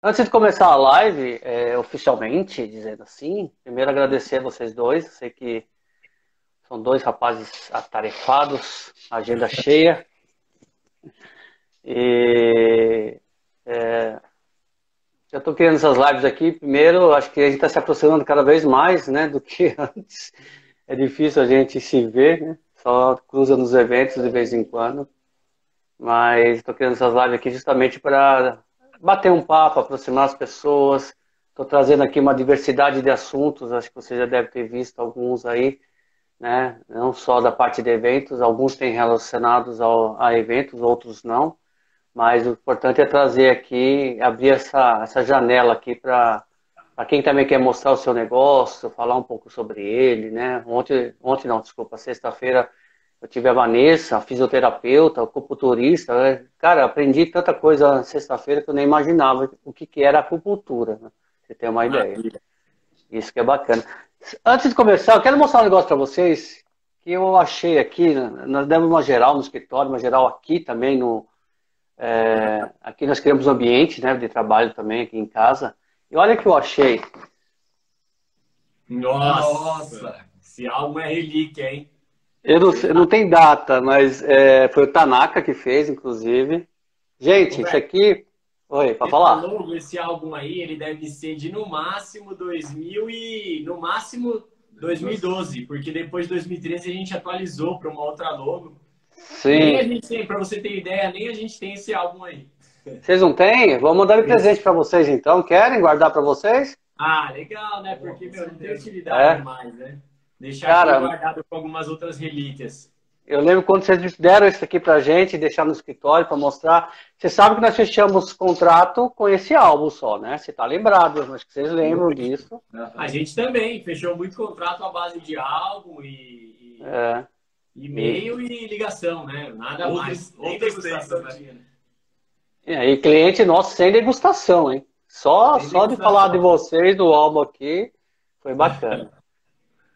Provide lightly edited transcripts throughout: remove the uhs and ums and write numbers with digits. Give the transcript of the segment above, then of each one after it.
Antes de começar a live, oficialmente, dizendo assim, primeiro agradecer a vocês dois. Sei que são dois rapazes atarefados, agenda cheia. E eu estou criando essas lives aqui. Primeiro, acho que a gente está se aproximando cada vez mais, né, do que antes. É difícil a gente se ver, né? Só cruza nos eventos de vez em quando. Mas estou criando essas lives aqui justamente para bater um papo, aproximar as pessoas. Estou trazendo aqui uma diversidade de assuntos, acho que você já deve ter visto alguns aí, né? Não só da parte de eventos, alguns têm relacionados a eventos, outros não. Mas o importante é trazer aqui, abrir essa janela aqui para quem também quer mostrar o seu negócio, falar um pouco sobre ele, né? Ontem não, desculpa, sexta-feira eu tive a Vanessa, a fisioterapeuta, acupunturista, né? Cara, aprendi tanta coisa sexta-feira que eu nem imaginava o que era acupuntura, né? Você tem uma ideia. Maravilha. Isso que é bacana. Antes de começar, eu quero mostrar um negócio para vocês que eu achei aqui, né? Nós demos uma geral no escritório, uma geral aqui também aqui nós criamos um ambiente, né, de trabalho também aqui em casa. E olha o que eu achei. Nossa, esse álbum é relíquia, hein? Eu não, Você não tá... tem data, mas foi o Tanaka que fez, inclusive. Ô, Gente, isso velho, aqui. Oi, para pela falar? logo, esse álbum aí, ele deve ser de no máximo 2000 e no máximo 2012, porque depois de 2013 a gente atualizou para uma outra logo. Nem a Sim. gente tem, para você ter ideia, nem a gente tem esse álbum aí. Vocês não têm? Vou mandar de presente para vocês então. Querem guardar para vocês? Ah, legal, né? Porque, meu, não tem utilidade É. mais, né? Deixar aqui Cara, guardado com algumas outras relíquias. eu lembro quando vocês deram isso aqui pra gente, deixar no escritório para mostrar. Você sabe que nós fechamos contrato com esse álbum só, né? Você tá lembrado, acho que vocês lembram disso. A gente também fechou muito contrato à base de álbum e É. E, e-mail e ligação, né? Nada mais. Nem degustação tinha, né? e aí, cliente nosso sem degustação, hein? Sem Só de falar de degustação. vocês, do álbum aqui, foi bacana.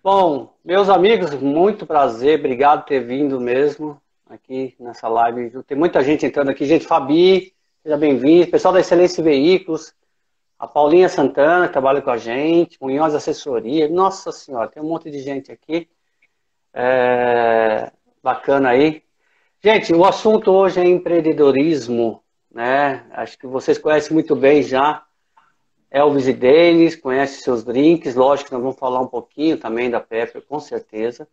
Bom, meus amigos, muito prazer, obrigado por ter vindo mesmo aqui nessa live. Tem muita gente entrando aqui, gente, Fabi, seja bem-vindo, pessoal da Excelência Veículos, a Paulinha Santana, que trabalha com a gente, Munhoz Assessoria, nossa senhora, tem um monte de gente aqui, bacana aí. Gente, o assunto hoje é empreendedorismo, né? Acho que vocês conhecem muito bem já Elvis e Denis, conhecem seus drinks, lógico que nós vamos falar um pouquinho também da Pepper, com certeza.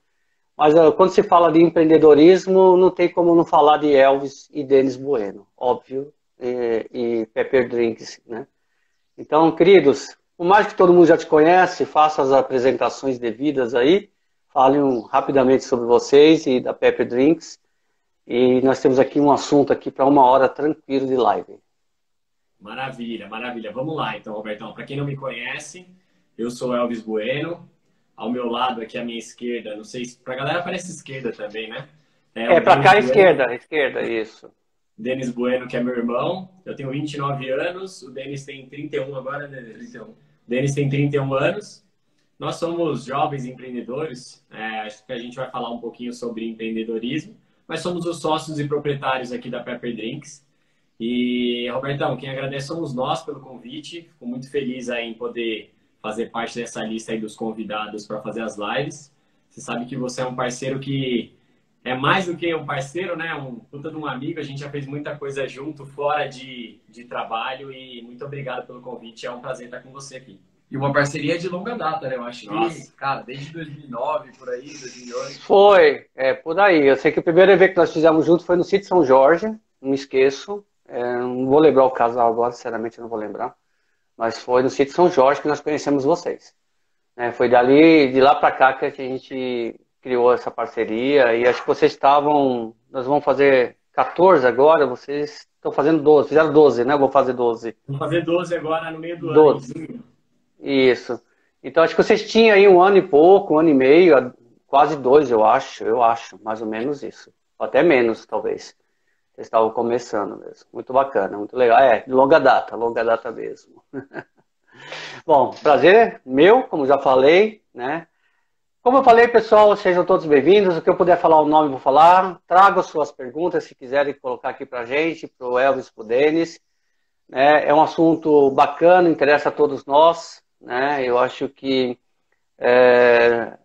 Mas quando se fala de empreendedorismo, não tem como não falar de Elvis e Denis Bueno, óbvio, e Pepper Drinks, né? Então, queridos, por mais que todo mundo já te conhece, faça as apresentações devidas aí, falem rapidamente sobre vocês e da Pepper Drinks. E nós temos aqui um assunto aqui para uma hora tranquilo de live. Maravilha, maravilha. Vamos lá, então, Robertão. Para quem não me conhece, eu sou Elvis Bueno. Ao meu lado, aqui à minha esquerda, não sei se para a galera parece esquerda também, né? É o Para Denis cá, Bueno. esquerda, isso. Denis Bueno, que é meu irmão. Eu tenho 29 anos, o Denis tem 31 agora, né? 31. O Denis tem 31 anos. Nós somos jovens empreendedores. Acho que a gente vai falar um pouquinho sobre empreendedorismo, mas somos os sócios e proprietários aqui da Pepper Drinks. E, Robertão, quem agradece somos nós pelo convite. Fico muito feliz aí em poder fazer parte dessa lista aí dos convidados para fazer as lives. Você sabe que você é um parceiro que é mais do que um parceiro, né? Um puta de um amigo. A gente já fez muita coisa junto, fora de trabalho. E muito obrigado pelo convite. É um prazer estar com você aqui. E uma parceria de longa data, né? Eu acho Nossa. que, cara, desde 2009, por aí, 2008. Foi, por aí. Eu sei que o primeiro evento que nós fizemos juntos foi no Sítio São Jorge, não me esqueço. Não vou lembrar o casal agora, sinceramente não vou lembrar. Mas foi no Sítio São Jorge que nós conhecemos vocês. Foi de lá para cá que a gente criou essa parceria. E acho que vocês estavam. Nós vamos fazer 14 agora, vocês estão fazendo 12. Fizeram 12, né? Vou fazer 12. Vamos fazer 12 agora no meio do ano, em 12. junho. Isso. Então acho que vocês tinham aí um ano e pouco, um ano e meio, quase 2, eu acho, mais ou menos isso. Ou até menos, talvez. Vocês estavam começando mesmo. Muito bacana, muito legal. De longa data mesmo. Bom, prazer meu, como já falei, né? Como eu falei, pessoal, sejam todos bem-vindos. O que eu puder falar o nome, vou falar. Trago as suas perguntas, se quiserem colocar aqui pra gente, pro Elvis, pro Denis. É um assunto bacana, interessa a todos nós, né? Eu acho que, é,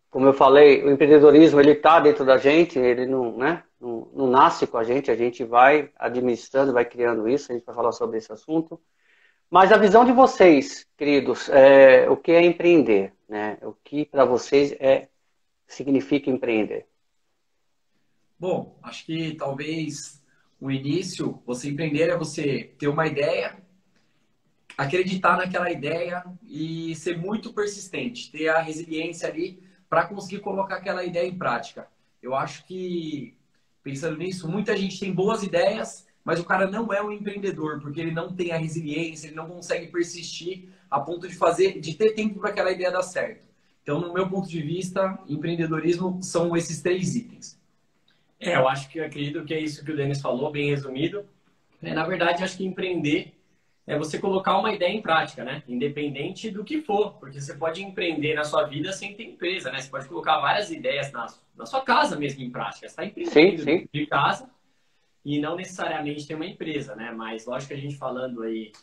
como eu falei, o empreendedorismo ele está dentro da gente, ele não, né? Não nasce com a gente vai administrando, vai criando isso, a gente vai falar sobre esse assunto. Mas a visão de vocês, queridos, o que é empreender, né? O que para vocês significa empreender? Bom, acho que talvez o início, você empreender é você ter uma ideia, acreditar naquela ideia e ser muito persistente, ter a resiliência ali para conseguir colocar aquela ideia em prática. Eu acho que, pensando nisso, muita gente tem boas ideias, mas o cara não é um empreendedor, porque ele não tem a resiliência, ele não consegue persistir a ponto de fazer, de ter tempo para aquela ideia dar certo. Então, no meu ponto de vista, empreendedorismo são esses 3 itens. Eu acho que acredito que é isso que o Denis falou, bem resumido. Na verdade, acho que empreender é você colocar uma ideia em prática, né? Independente do que for, porque você pode empreender na sua vida sem ter empresa, né? Você pode colocar várias ideias na sua casa mesmo em prática. Você está Sim, empreendendo sim. de casa e não necessariamente ter uma empresa, né? Mas lógico que a gente falando aí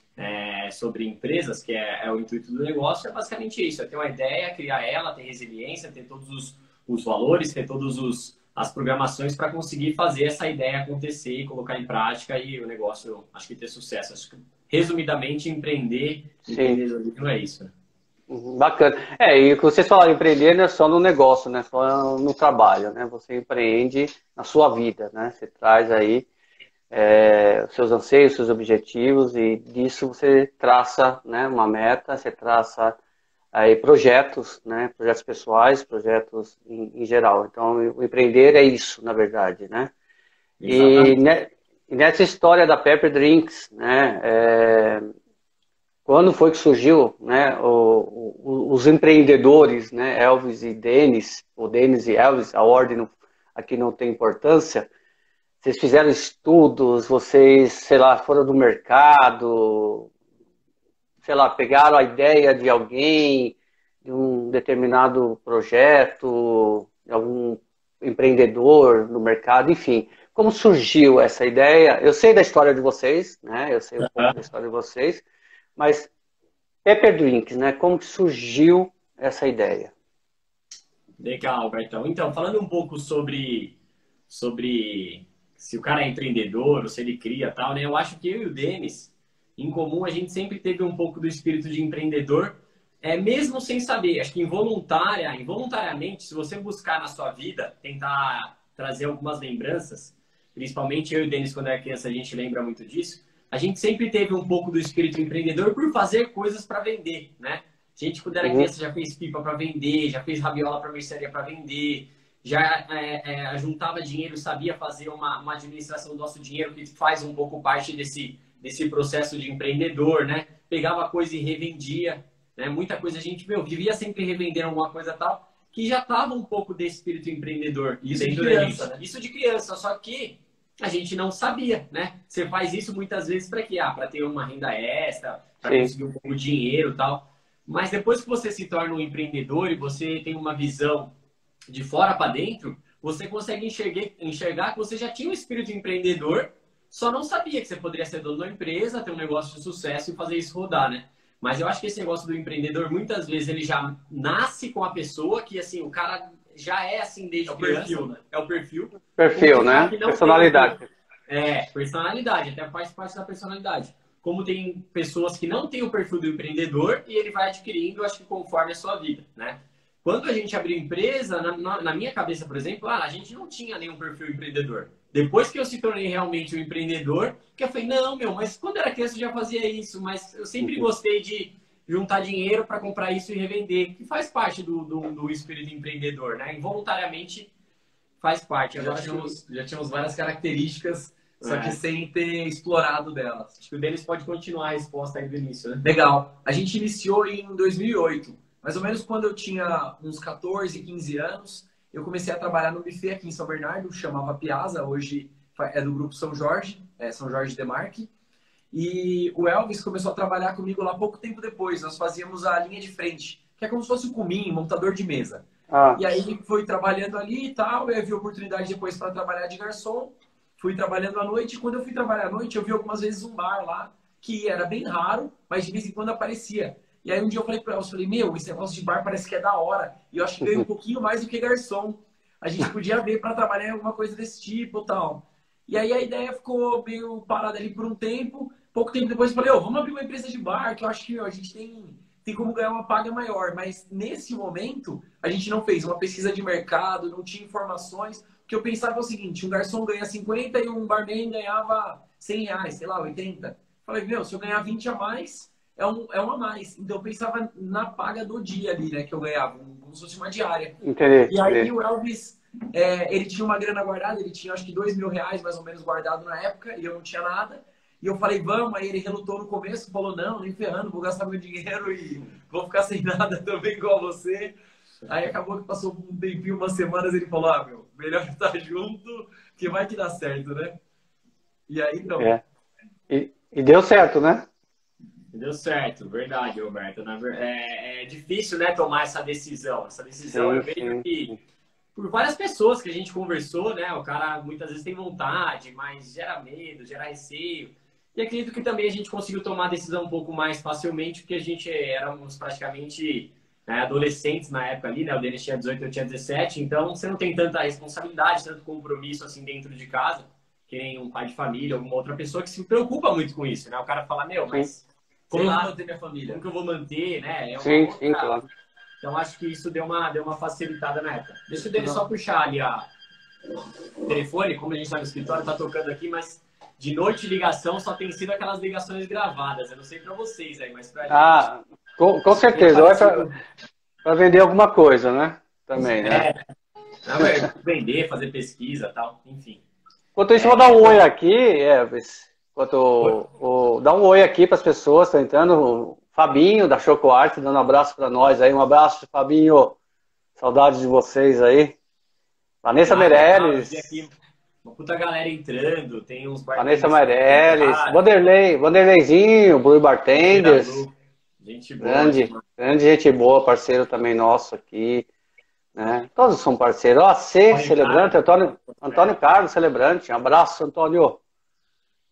sobre empresas, que é o intuito do negócio, é basicamente isso: é ter uma ideia, criar ela, ter resiliência, ter todos os valores, ter todos as programações para conseguir fazer essa ideia acontecer e colocar em prática e o negócio, acho que ter sucesso. Acho que, resumidamente, Sim. empreendedorismo é isso, né? Bacana. E o que vocês falaram, empreender não é só no negócio, né? Só no trabalho, né? Você empreende na sua vida, né? Você traz aí os seus anseios, seus objetivos e disso você traça, né, uma meta, você traça aí projetos, né? Projetos pessoais, projetos em geral. Então, o empreender é isso, na verdade, né? E, Exatamente. né, e nessa história da Pepper Drinks, né? Quando foi que surgiu, né, os empreendedores, né, Elvis e Dennis, ou Dennis e Elvis, a ordem aqui não tem importância. Vocês fizeram estudos, vocês, sei lá, foram do mercado, sei lá, pegaram a ideia de alguém, de um determinado projeto, de algum empreendedor no mercado, enfim. Como surgiu essa ideia? Eu sei da história de vocês, né? Eu sei um pouco da história de vocês, mas Pepper Drinks, né? Como que surgiu essa ideia? Legal, Bertão. Então, falando um pouco sobre se o cara é empreendedor ou se ele cria tal, né? Eu acho que eu e o Denis, em comum, a gente sempre teve um pouco do espírito de empreendedor, mesmo sem saber. Acho que involuntariamente, se você buscar na sua vida, tentar trazer algumas lembranças, principalmente eu e o Denis, quando era criança, a gente lembra muito disso. A gente sempre teve um pouco do espírito empreendedor por fazer coisas para vender, né? A gente, quando era criança, já fez pipa para vender, já fez rabiola para mercearia para vender, já juntava dinheiro, sabia fazer uma administração do nosso dinheiro, que faz um pouco parte desse processo de empreendedor, né? Pegava coisa e revendia, né? Muita coisa a gente, vivia sempre revendendo alguma coisa tal, que já tava um pouco desse espírito empreendedor. Isso de dentro da criança, gente. né? Isso de criança, só que a gente não sabia, né? Você faz isso muitas vezes para quê? Para ter uma renda extra, para Sim, conseguir um pouco de dinheiro e tal. Mas depois que você se torna um empreendedor e você tem uma visão de fora para dentro, você consegue enxergar que você já tinha um espírito empreendedor, só não sabia que você poderia ser dono da empresa, ter um negócio de sucesso e fazer isso rodar, né? Mas eu acho que esse negócio do empreendedor, muitas vezes, ele já nasce com a pessoa que, assim, o cara já é assim desde criança. Perfil, né? É o perfil. perfil, né? Personalidade. Personalidade, até faz parte da personalidade. Como tem pessoas que não têm o perfil do empreendedor e ele vai adquirindo, acho que conforme a sua vida, né? Quando a gente abriu empresa, na minha cabeça, por exemplo, a gente não tinha nenhum perfil empreendedor. Depois que eu se tornei realmente um empreendedor, que eu falei, não, mas quando era criança eu já fazia isso, mas eu sempre gostei de juntar dinheiro para comprar isso e revender, que faz parte do espírito empreendedor, né? Involuntariamente faz parte. Já tínhamos várias características, só que sem ter explorado delas. Acho que o Denis pode continuar a resposta aí do início, né? Legal. A gente iniciou em 2008. Mais ou menos quando eu tinha uns 14, 15 anos, eu comecei a trabalhar no buffet aqui em São Bernardo, chamava Piazza, hoje é do grupo São Jorge, São Jorge Demarque. E o Elvis começou a trabalhar comigo lá pouco tempo depois. Nós fazíamos a linha de frente, que é como se fosse o cumim, montador de mesa. Ah, E aí foi trabalhando ali e tal, eu vi oportunidade depois para trabalhar de garçom. fui trabalhando à noite. E quando eu fui trabalhar à noite, eu vi algumas vezes um bar lá, que era bem raro, mas de vez em quando aparecia. E aí um dia eu falei para ela, eu falei, meu, esse negócio de bar parece que é da hora. E eu acho que ganha um pouquinho mais do que garçom. A gente podia ver para trabalhar em alguma coisa desse tipo e tal. E aí a ideia ficou meio parada ali por um tempo. Pouco tempo depois eu falei, vamos abrir uma empresa de bar, que eu acho que a gente tem como ganhar uma paga maior. Mas nesse momento, a gente não fez uma pesquisa de mercado, não tinha informações. Porque eu pensava o seguinte, um garçom ganha 50 e um barman ganhava R$ 100, sei lá, 80. Falei, meu, se eu ganhar 20 a mais, é um a mais. Então eu pensava na paga do dia ali, né, que eu ganhava, como se fosse uma diária. Entendi. E aí o Elvis, ele tinha uma grana guardada, ele tinha acho que R$ 2.000 mais ou menos guardado na época, e eu não tinha nada. E eu falei, vamos, aí ele relutou no começo, falou, não, nem ferrando, vou gastar meu dinheiro e vou ficar sem nada também igual você. Aí acabou que passou um tempinho, umas semanas, ele falou, meu, melhor estar junto, que vai que dá certo, né? E aí, não. E deu certo, né? Deu certo, verdade, Roberto. É difícil, né, tomar essa decisão. Essa decisão eu vejo que, por várias pessoas que a gente conversou, né, o cara muitas vezes tem vontade, mas gera medo, gera receio. E acredito que também a gente conseguiu tomar a decisão um pouco mais facilmente, porque a gente éramos praticamente adolescentes na época ali, né? O Denis tinha 18, eu tinha 17, então você não tem tanta responsabilidade, tanto compromisso assim dentro de casa, que nem um pai de família, alguma outra pessoa que se preocupa muito com isso, né? O cara fala, meu, mas como eu vou manter minha família? Como que eu vou manter, né? Sim, claro. Então acho que isso deu uma facilitada na época. Deixa o Denis só puxar ali o telefone, como a gente está no escritório, tá tocando aqui, mas de noite ligação só tem sido aquelas ligações gravadas. Eu não sei para vocês aí, mas pra gente... Com certeza. Ou é para vender alguma coisa, né? Também, né? Vender, fazer pesquisa e tal, enfim. Enquanto isso, vou dar um oi aqui. Dá um oi aqui para as pessoas que estão entrando. O Fabinho, da Choco Arte, dando um abraço para nós aí. Um abraço, Fabinho. Saudades de vocês aí. Vanessa Meirelles. Uma puta galera entrando, tem uns Vanessa Meirelles, Vanderleizinho, Blue Bartenders. Gente boa. Grande gente boa, parceiro também nosso aqui. Né? Todos são parceiros. Celebrante, Antônio Carlos, celebrante. Um abraço, Antônio.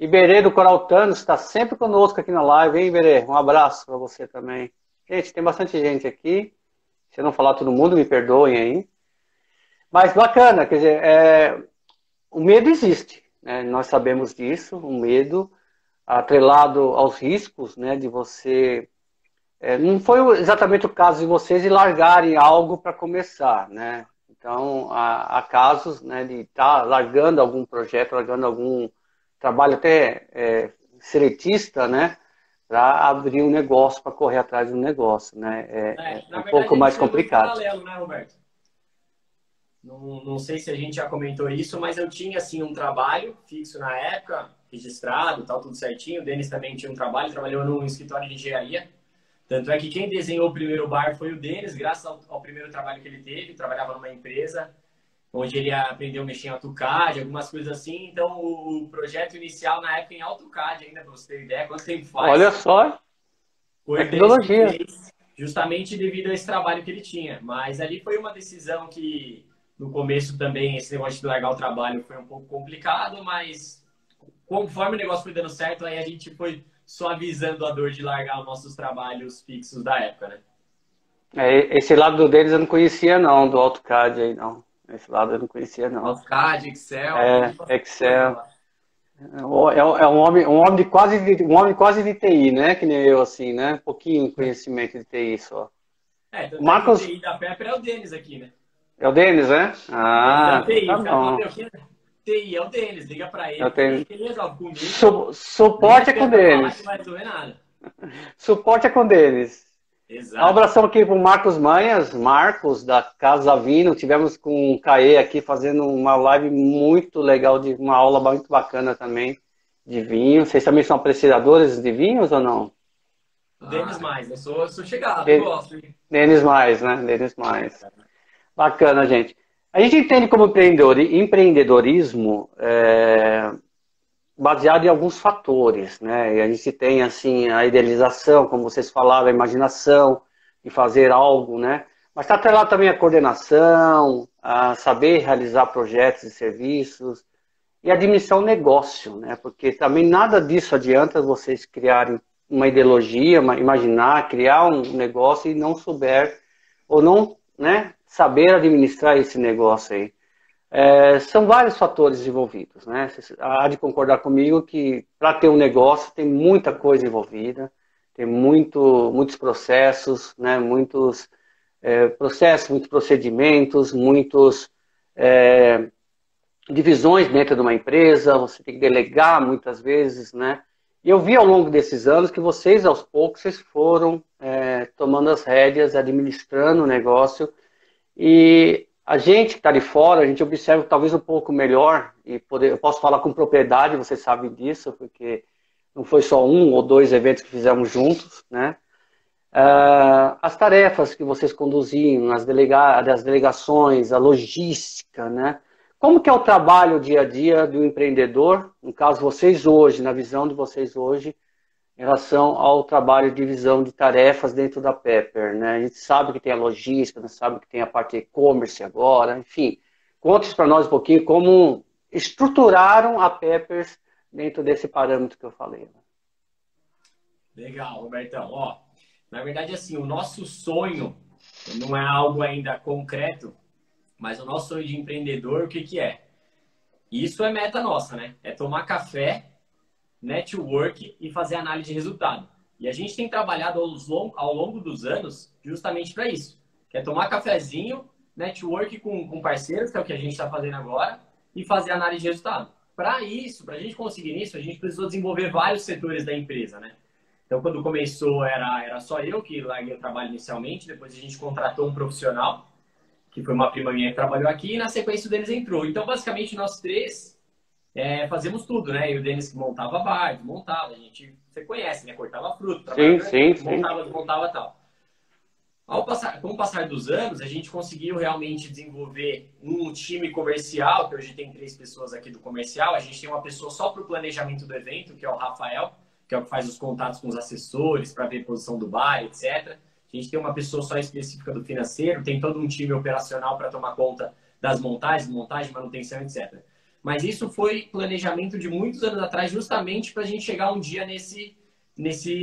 Iberê do Coral Thanos está sempre conosco aqui na live, hein, Iberê? Um abraço para você também. Gente, tem bastante gente aqui. Se eu não falar todo mundo, me perdoem aí. Mas bacana, quer dizer, o medo existe, né? Nós sabemos disso, o medo atrelado aos riscos, né, de você... não foi exatamente o caso de vocês de largarem algo para começar, né? Então, há casos, né, de estar largando algum projeto, largando algum trabalho até seletista, né, para abrir um negócio, para correr atrás de um negócio, né? Na verdade, pouco mais complicado. Paralelo, né, Roberto? Não sei se a gente já comentou isso, mas eu tinha, assim, um trabalho fixo na época, registrado, tal, tudo certinho. O Denis também tinha um trabalho, trabalhou num escritório de engenharia. Tanto é que quem desenhou o primeiro bar foi o Denis, graças ao primeiro trabalho que ele teve. Trabalhava numa empresa onde ele aprendeu a mexer em AutoCAD, algumas coisas assim. Então, o projeto inicial, na época, em AutoCAD ainda, para você ter ideia, quanto tempo faz? Olha só, foi tecnologia. Fez, justamente devido a esse trabalho que ele tinha. Mas ali foi uma decisão que, no começo também, esse negócio de largar o trabalho foi um pouco complicado, mas conforme o negócio foi dando certo, aí a gente foi suavizando a dor de largar os nossos trabalhos fixos da época, né? Esse lado deles eu não conhecia não, do AutoCAD aí não. Esse lado eu não conhecia não. AutoCAD, Excel. Excel. É um homem quase de TI, né? Que nem eu assim, né? Pouquinho conhecimento de TI só. Tanto Marcos... TI da Pepper é o Denis aqui, né? É o Denis, né? TI, tá bom. TI é o Denis, liga pra ele. Ele resolve comigo. Suporte é com o Denis. Não vai resolver nada. Suporte é com o Denis. Exato. Um abração aqui pro Marcos Manhas, Marcos, da Casa Vino. Tivemos com o Caê aqui fazendo uma live muito legal, uma aula muito bacana também de vinho. Vocês também são apreciadores de vinhos ou não? Denis mais, eu sou chegado, eu gosto. Hein? Denis mais, né? Denis mais. Bacana, gente. A gente entende como empreendedorismo baseado em alguns fatores, né? E a gente tem, assim, a idealização, como vocês falaram, a imaginação de fazer algo, né? Mas está atrelado também a coordenação, a saber realizar projetos e serviços, e administrar o negócio, né? Porque também nada disso adianta vocês criarem uma ideologia, imaginar, criar um negócio e não souber, ou não, né, saber administrar esse negócio aí. São vários fatores envolvidos, né? Você há de concordar comigo que para ter um negócio tem muita coisa envolvida, tem muitos processos, né? Muitos processos, muitos procedimentos, muitos divisões dentro de uma empresa, você tem que delegar muitas vezes, né? E eu vi ao longo desses anos que vocês, aos poucos, vocês foram tomando as rédeas, administrando o negócio. E a gente que está de fora, a gente observa talvez um pouco melhor, e eu posso falar com propriedade, vocês sabem disso, porque não foi só um ou dois eventos que fizemos juntos, né? As tarefas que vocês conduziam, as delegações, a logística, né? Como que é o trabalho dia a dia do empreendedor, no caso vocês hoje, na visão de vocês hoje, em relação ao trabalho de divisão de tarefas dentro da Pepper, né? A gente sabe que tem a logística, a gente sabe que tem a parte e-commerce agora, enfim. Conte para nós um pouquinho como estruturaram a Pepper dentro desse parâmetro que eu falei. Né? Legal, Robertão. Ó, na verdade, assim, o nosso sonho não é algo ainda concreto, mas o nosso sonho de empreendedor, o que que é? Isso é meta nossa, né? É tomar café, network e fazer análise de resultado. E a gente tem trabalhado ao longo dos anos justamente para isso. Que é tomar cafezinho, network com parceiros, que é o que a gente está fazendo agora, e fazer análise de resultado. Para isso, para a gente conseguir isso, a gente precisou desenvolver vários setores da empresa, né? Então, quando começou, era só eu que larguei o trabalho inicialmente, depois a gente contratou um profissional, que foi uma prima minha que trabalhou aqui, e na sequência o Denis entrou. Então, basicamente, nós três fazemos tudo, né? E o Denis que montava bar, desmontava, você conhece, né? Cortava fruta, montava, desmontava e tal. Com o passar dos anos, a gente conseguiu realmente desenvolver um time comercial, que hoje tem 3 pessoas aqui do comercial. A gente tem uma pessoa só para o planejamento do evento, que é o Rafael, que é o que faz os contatos com os assessores, para ver a posição do bar, etc. A gente tem uma pessoa só específica do financeiro, tem todo um time operacional para tomar conta das montagem, manutenção, etc. Mas isso foi planejamento de muitos anos atrás, justamente para a gente chegar um dia nesse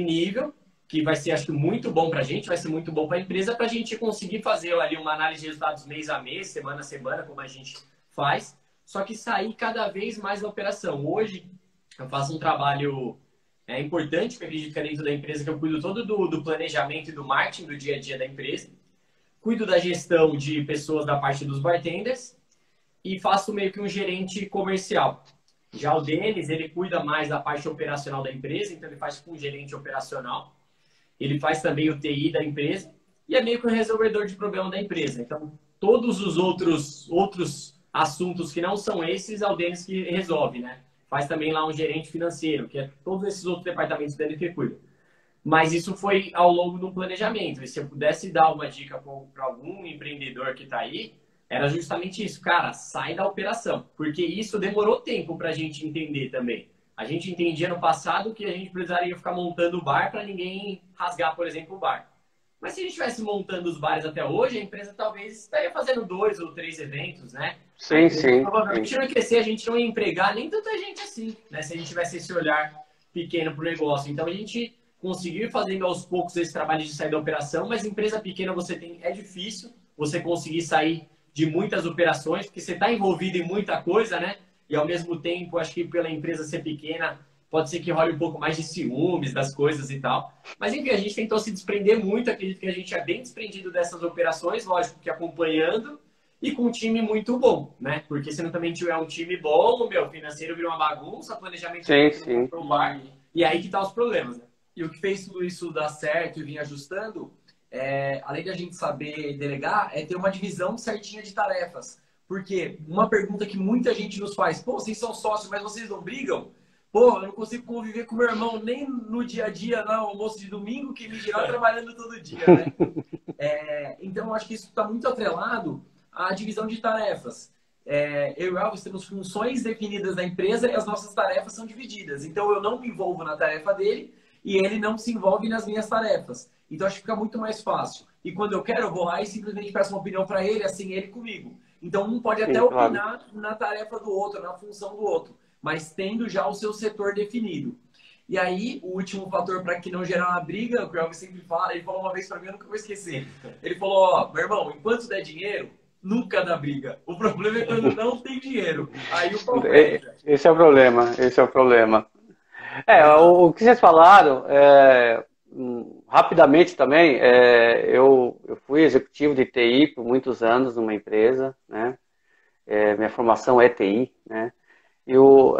nível, que vai ser, acho que, muito bom para a gente, vai ser muito bom para a empresa, para a gente conseguir fazer ali uma análise de resultados mês a mês, semana a semana, como a gente faz, só que sair cada vez mais da operação. Hoje, eu faço um trabalho importante, que eu acredito que é dentro da empresa, que eu cuido todo do planejamento e do marketing do dia a dia da empresa, cuido da gestão de pessoas da parte dos bartenders e faço meio que um gerente comercial. Já o Denis, ele cuida mais da parte operacional da empresa, então ele faz com um gerente operacional. Ele faz também o TI da empresa e é meio que um resolvedor de problema da empresa. Então, todos os outros assuntos que não são esses, é o Denis que resolve, né? Faz também lá um gerente financeiro, que é todos esses outros departamentos dele que cuida. Mas isso foi ao longo do planejamento. E se eu pudesse dar uma dica para algum empreendedor que está aí, era justamente isso. Cara, sai da operação. Porque isso demorou tempo para a gente entender também. A gente entendia no passado que a gente precisaria ficar montando o bar para ninguém rasgar, por exemplo, o bar. Mas se a gente estivesse montando os bares até hoje, a empresa talvez estaria fazendo 2 ou 3 eventos, né? Sim, sim. Provavelmente não ia crescer, a gente não ia empregar nem tanta gente assim, né? Se a gente tivesse esse olhar pequeno para o negócio. Então, a gente conseguiu ir fazendo aos poucos esse trabalho de sair da operação, mas empresa pequena é difícil você conseguir sair de muitas operações, porque você está envolvido em muita coisa, né? E, ao mesmo tempo, acho que pela empresa ser pequena, pode ser que role um pouco mais de ciúmes das coisas e tal. Mas, enfim, a gente tentou se desprender muito. Acredito que a gente é bem desprendido dessas operações, lógico que acompanhando e com um time muito bom, né? Porque se não também tiver um time bom, o financeiro vira uma bagunça, planejamento sim. Pro bar, e aí que tá os problemas, né? E o que fez tudo isso dar certo e vir ajustando, além de a gente saber delegar, é ter uma divisão certinha de tarefas. Porque uma pergunta que muita gente nos faz, pô, vocês são sócios, mas vocês não brigam? Pô, eu não consigo conviver com meu irmão nem no dia a dia, no almoço de domingo, que me dirá trabalhando todo dia, né? Então, eu acho que isso está muito atrelado à divisão de tarefas. Eu e o Elvis temos funções definidas da empresa e as nossas tarefas são divididas. Então, eu não me envolvo na tarefa dele e ele não se envolve nas minhas tarefas. Então, acho que fica muito mais fácil. E quando eu quero, eu vou lá e simplesmente peço uma opinião para ele, assim ele comigo. Então, um pode até Sim, claro. opinar na tarefa do outro, na função do outro, mas tendo já o seu setor definido. E aí, o último fator para que não gerar uma briga, o que o Elvis sempre fala, ele falou uma vez para mim, eu nunca vou esquecer. Ele falou, ó, meu irmão, enquanto der dinheiro, nunca dá briga. O problema é quando não tem dinheiro. Aí o problema. Esse é o problema, esse é o problema. O que vocês falaram, rapidamente também, eu fui executivo de TI por muitos anos numa empresa, né? Minha formação é TI, né? Eu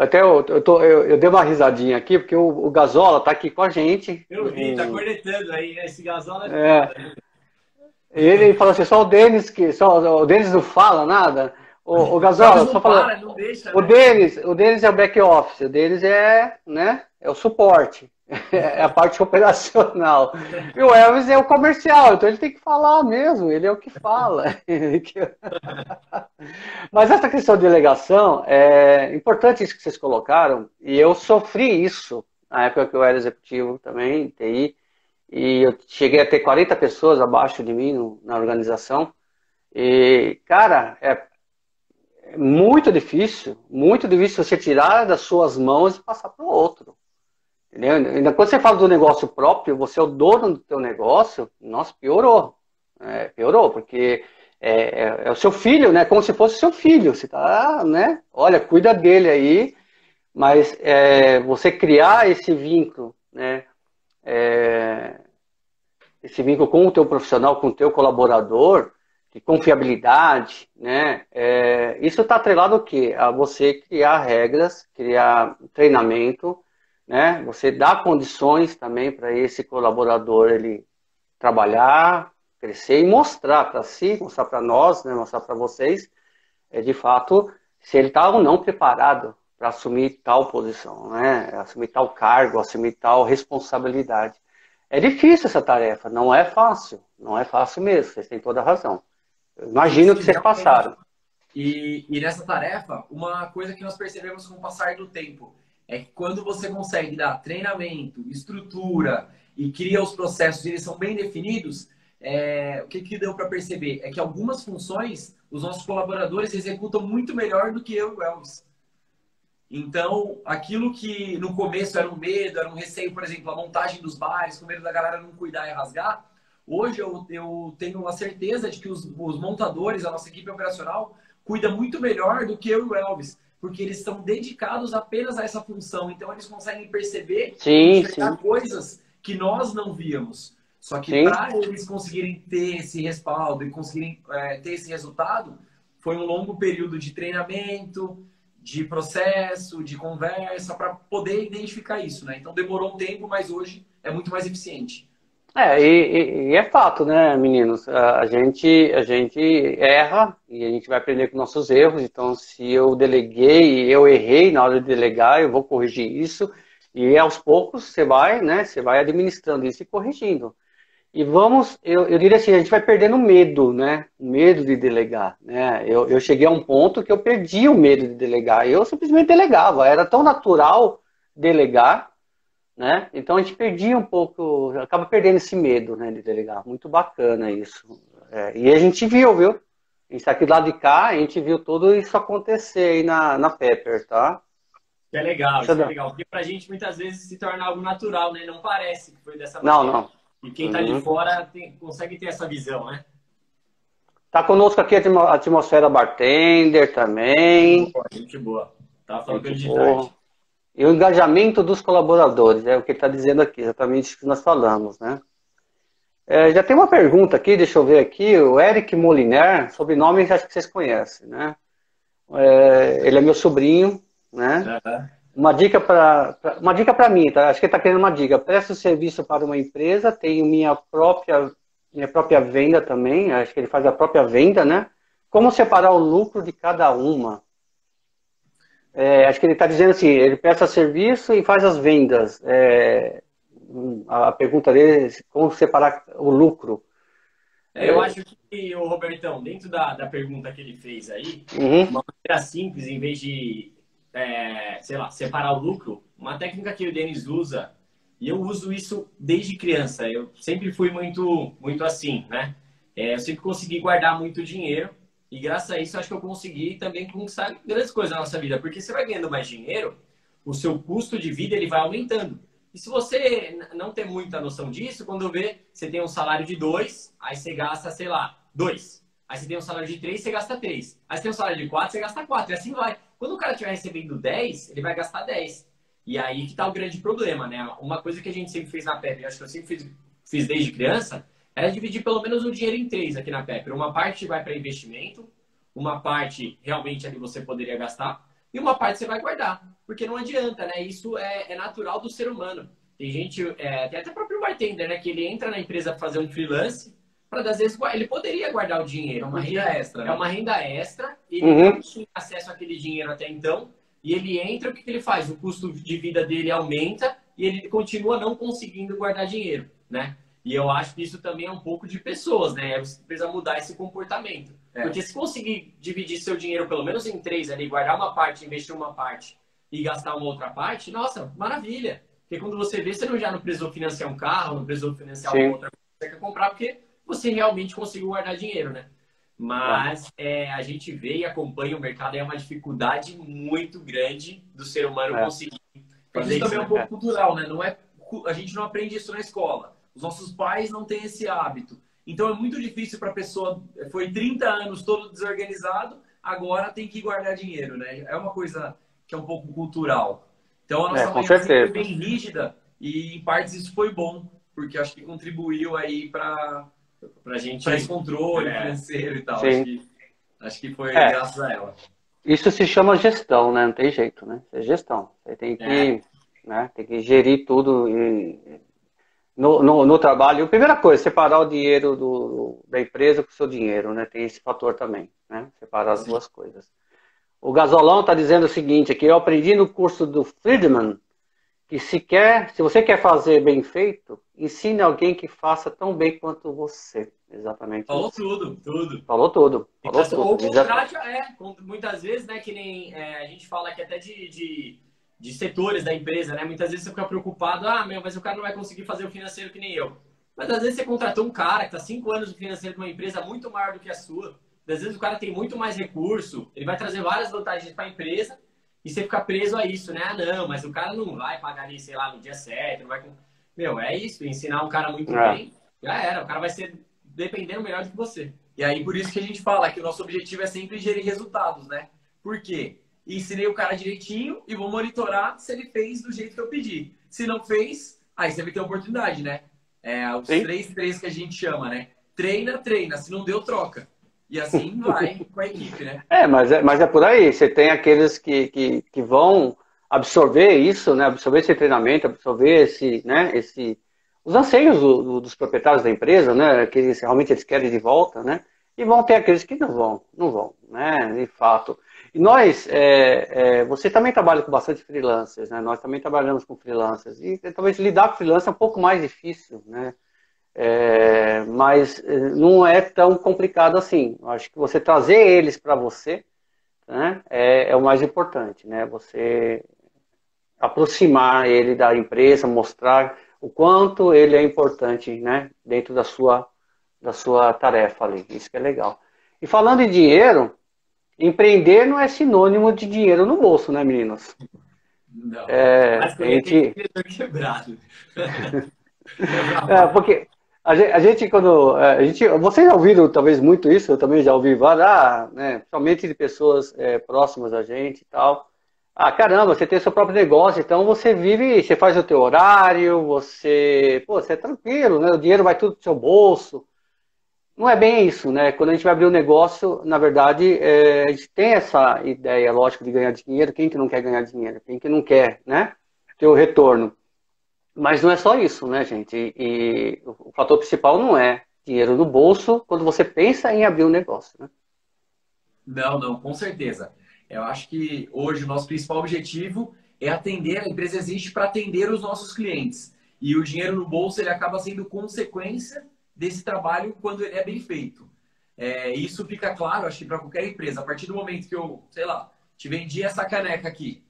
dei uma risadinha aqui, porque o Gazola tá aqui com a gente. Eu vi, tá cornetando aí, né? Esse Gazola Ele falou assim, só o Denis não fala nada. O Gazola, só fala. Não deixa, o Denis é o back office, o Denis né, é o suporte, é a parte operacional. E o Elvis é o comercial, então ele tem que falar mesmo, ele é o que fala. Mas essa questão de delegação, é importante isso que vocês colocaram, e eu sofri isso na época que eu era executivo também, TI, e eu cheguei a ter 40 pessoas abaixo de mim na organização, e, cara, é muito difícil você tirar das suas mãos e passar para o outro. Entendeu? Ainda quando você fala do negócio próprio, você é o dono do teu negócio, nossa, piorou. Piorou, porque é o seu filho, né? Como se fosse seu filho. Você tá, né? Olha, cuida dele aí, mas você criar esse vínculo, né? Esse vínculo com o teu profissional, com o teu colaborador, de confiabilidade, né? Isso está atrelado ao quê? A você criar regras, criar treinamento, né? Você dá condições também para esse colaborador ele trabalhar, crescer e mostrar para si, mostrar para nós, né? Mostrar para vocês, de fato, se ele está ou não preparado para assumir tal posição, né? Assumir tal cargo, assumir tal responsabilidade. É difícil essa tarefa, não é fácil mesmo, vocês têm toda a razão. Eu imagino que vocês passaram. E nessa tarefa, uma coisa que nós percebemos com o passar do tempo é que quando você consegue dar treinamento, estrutura e cria os processos, eles são bem definidos, o que deu para perceber é que algumas funções os nossos colaboradores executam muito melhor do que eu e o Elvis. Então, aquilo que no começo era um medo, era um receio, por exemplo, a montagem dos bares, com medo da galera não cuidar e rasgar, hoje eu tenho a certeza de que os montadores, a nossa equipe operacional, cuida muito melhor do que eu e o Elvis, porque eles estão dedicados apenas a essa função. Então, eles conseguem perceber e enxergar coisas que nós não víamos. Só que para eles conseguirem ter esse respaldo e conseguirem ter esse resultado, foi um longo período de treinamento, de processo, de conversa, para poder identificar isso, né? Então, demorou um tempo, mas hoje é muito mais eficiente. E é fato, né, meninos? A gente erra e a gente vai aprender com nossos erros. Então, se eu deleguei e eu errei na hora de delegar, eu vou corrigir isso. E aos poucos você vai, né? Você vai administrando isso e corrigindo. E eu diria assim, a gente vai perdendo medo, né? O medo de delegar, né? Eu cheguei a um ponto que eu perdi o medo de delegar. Eu simplesmente delegava. Era tão natural delegar, né? Então a gente perdia um pouco, acaba perdendo esse medo, né, de delegar. Muito bacana isso. E a gente viu? A gente está aqui do lado de cá, a gente viu tudo isso acontecer aí na Pepper, tá? Que é legal, isso é legal. Porque pra gente muitas vezes se torna algo natural, né? Não parece que foi dessa maneira. Não. E quem tá de fora consegue ter essa visão, né? Tá conosco aqui a Atmosfera Bartender também. Gente boa. Tava falando de tarde. E o engajamento dos colaboradores, é o que ele está dizendo aqui, exatamente o que nós falamos, né? Já tem uma pergunta aqui, deixa eu ver aqui, o Eric Moliner, sobrenome acho que vocês conhecem, né? Ele é meu sobrinho, né? Uma dica para mim, tá? Acho que ele está querendo uma dica. Presto serviço para uma empresa, tenho minha própria venda também, acho que ele faz a própria venda, né? Como separar o lucro de cada uma? Acho que ele está dizendo assim, ele presta serviço e faz as vendas. A pergunta dele é como separar o lucro. Eu acho que, o Robertão, dentro da pergunta que ele fez aí, uma maneira simples, em vez de, sei lá, separar o lucro, uma técnica que o Denis usa, e eu uso isso desde criança, eu sempre fui muito assim, né? Eu sempre consegui guardar muito dinheiro E graças a isso, acho que eu consegui também conquistar grandes coisas na nossa vida. Porque você vai ganhando mais dinheiro, o seu custo de vida ele vai aumentando. E se você não tem muita noção disso, quando vê, você tem um salário de 2, aí você gasta, sei lá, 2. Aí você tem um salário de 3, você gasta 3. Aí você tem um salário de 4, você gasta 4. E assim vai. Quando o cara estiver recebendo 10, ele vai gastar 10. E aí que tá o grande problema, né? Uma coisa que a gente sempre fez na PEP, acho que eu sempre fiz desde criança, era dividir pelo menos o dinheiro em 3 aqui na PEP. Uma parte vai para investimento, uma parte realmente ali você poderia gastar, e uma parte você vai guardar. Porque não adianta, né? Isso é natural do ser humano. Tem gente, tem até o próprio bartender, né? Que ele entra na empresa para fazer um freelance, para às vezes ele poderia guardar o dinheiro. É uma renda extra, né? É uma renda extra, ele não tinha acesso àquele dinheiro até então, e ele entra, o que ele faz? O custo de vida dele aumenta e ele continua não conseguindo guardar dinheiro, né? E eu acho que isso também é um pouco de pessoas, né? Você precisa mudar esse comportamento. Porque se conseguir dividir seu dinheiro pelo menos em 3 ali, guardar uma parte, investir uma parte e gastar uma outra parte, nossa, maravilha! Porque quando você vê, você já não precisou financiar um carro, não precisou financiar uma outra coisa que você quer comprar, porque você realmente conseguiu guardar dinheiro, né? Mas a gente vê e acompanha o mercado, é uma dificuldade muito grande do ser humano conseguir fazer isso. Também é um pouco né? cultural, né? A gente não aprende isso na escola. Os nossos pais não têm esse hábito. Então é muito difícil para a pessoa, foi 30 anos todo desorganizado, agora tem que guardar dinheiro, né? É uma coisa que é um pouco cultural. Então a nossa mãe foi bem rígida e em partes isso foi bom, porque acho que contribuiu aí para a gente para esse controle financeiro e tal. Acho que foi graças a ela. Isso se chama gestão, né? Não tem jeito, né? É gestão. Você tem que, né? Tem que gerir tudo no trabalho. A primeira coisa, separar o dinheiro da empresa com o seu dinheiro, né? Tem esse fator também, né? Separar as duas coisas. O Gasolão está dizendo o seguinte aqui, eu aprendi no curso do Friedman que se você quer fazer bem feito, ensine alguém que faça tão bem quanto você. Exatamente. Falou tudo. Falou tudo. Ou contrate, muitas vezes, né, que nem a gente fala aqui até de setores da empresa, né? Muitas vezes você fica preocupado, mas o cara não vai conseguir fazer o financeiro que nem eu. Mas às vezes você contratou um cara que está 5 anos no financeiro de uma empresa muito maior do que a sua. Às vezes o cara tem muito mais recurso, ele vai trazer várias vantagens para a empresa e você fica preso a isso, né? Não, mas o cara não vai pagar ali, sei lá, no dia certo, não vai... Meu, é isso, ensinar um cara muito bem, já era, o cara vai ser dependendo melhor do que você. E aí por isso que a gente fala que o nosso objetivo é sempre gerir resultados, né? Por quê? Ensinei o cara direitinho e vou monitorar se ele fez do jeito que eu pedi. Se não fez, aí você vai ter oportunidade, né? Os 3 que a gente chama, né? Treina, se não deu, troca. E assim vai com a equipe, né? Mas é por aí. Você tem aqueles que vão absorver isso, né? Absorver esse treinamento, absorver os anseios dos proprietários da empresa, né? Que realmente eles querem de volta, né? E vão ter aqueles que não vão, né? De fato. E nós, você também trabalha com bastante freelancers, né? Nós também trabalhamos com freelancers. E talvez lidar com freelancer é um pouco mais difícil, né? Mas não é tão complicado assim. Eu acho que você trazer eles para você, né, é o mais importante, né? Você aproximar ele da empresa, mostrar o quanto ele é importante, né, dentro da sua tarefa ali. Isso que é legal. E falando em dinheiro, empreender não é sinônimo de dinheiro no bolso, né, meninos? Não. Mas a gente... quebrado. Porque a gente, vocês já ouviram talvez muito isso, eu também já ouvi várias, né, principalmente de pessoas próximas a gente e tal. Caramba, você tem seu próprio negócio, então você vive, você faz o teu horário, você é tranquilo, né? O dinheiro vai tudo pro seu bolso. Não é bem isso, né? Quando a gente vai abrir um negócio, na verdade, a gente tem essa ideia, lógico, de ganhar dinheiro. Quem que não quer ganhar dinheiro? Quem que não quer, né? Ter o retorno. Mas não é só isso, né, gente? E o fator principal não é dinheiro no bolso quando você pensa em abrir um negócio, né? Não, com certeza. Eu acho que hoje o nosso principal objetivo é atender, a empresa existe para atender os nossos clientes. E o dinheiro no bolso, ele acaba sendo consequência desse trabalho quando ele é bem feito. Isso fica claro, acho que para qualquer empresa. A partir do momento que eu, sei lá, te vendi essa caneca aqui,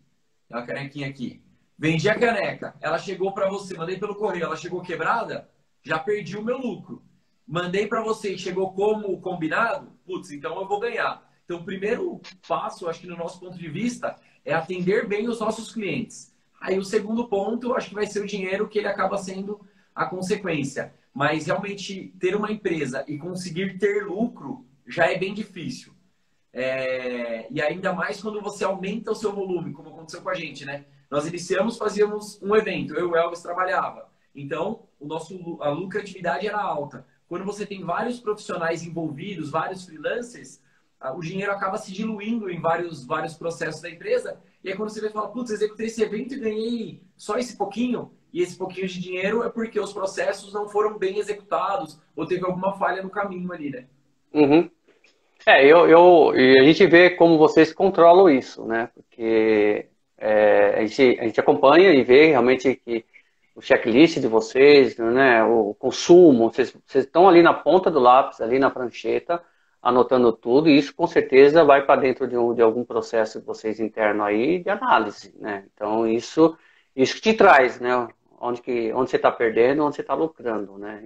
a canequinha aqui, vendi a caneca, ela chegou para você, mandei pelo correio, ela chegou quebrada, já perdi o meu lucro. mandei para você e chegou como combinado, putz, então eu vou ganhar. Então, o primeiro passo, acho que no nosso ponto de vista, é atender bem os nossos clientes. Aí o segundo ponto, acho que vai ser o dinheiro, que ele acaba sendo a consequência. Mas realmente ter uma empresa e conseguir ter lucro já é bem difícil. E ainda mais quando você aumenta o seu volume, como aconteceu com a gente, né? Nós iniciamos, fazíamos um evento, eu e o Elvis trabalhava. Então, a lucratividade era alta. Quando você tem vários profissionais envolvidos, vários freelancers, o dinheiro acaba se diluindo em vários processos da empresa. E aí quando você vê e fala, putz, executei esse evento e ganhei só esse pouquinho, e esse pouquinho de dinheiro é porque os processos não foram bem executados, ou teve alguma falha no caminho ali, né? Uhum. E a gente vê como vocês controlam isso, né? Porque a gente acompanha e vê realmente que o checklist de vocês, né? O consumo, vocês estão ali na ponta do lápis, ali na prancheta, anotando tudo, e isso com certeza vai para dentro de algum processo de vocês interno aí de análise, né? Então isso que te traz, né? Onde você está perdendo, onde você está lucrando, né?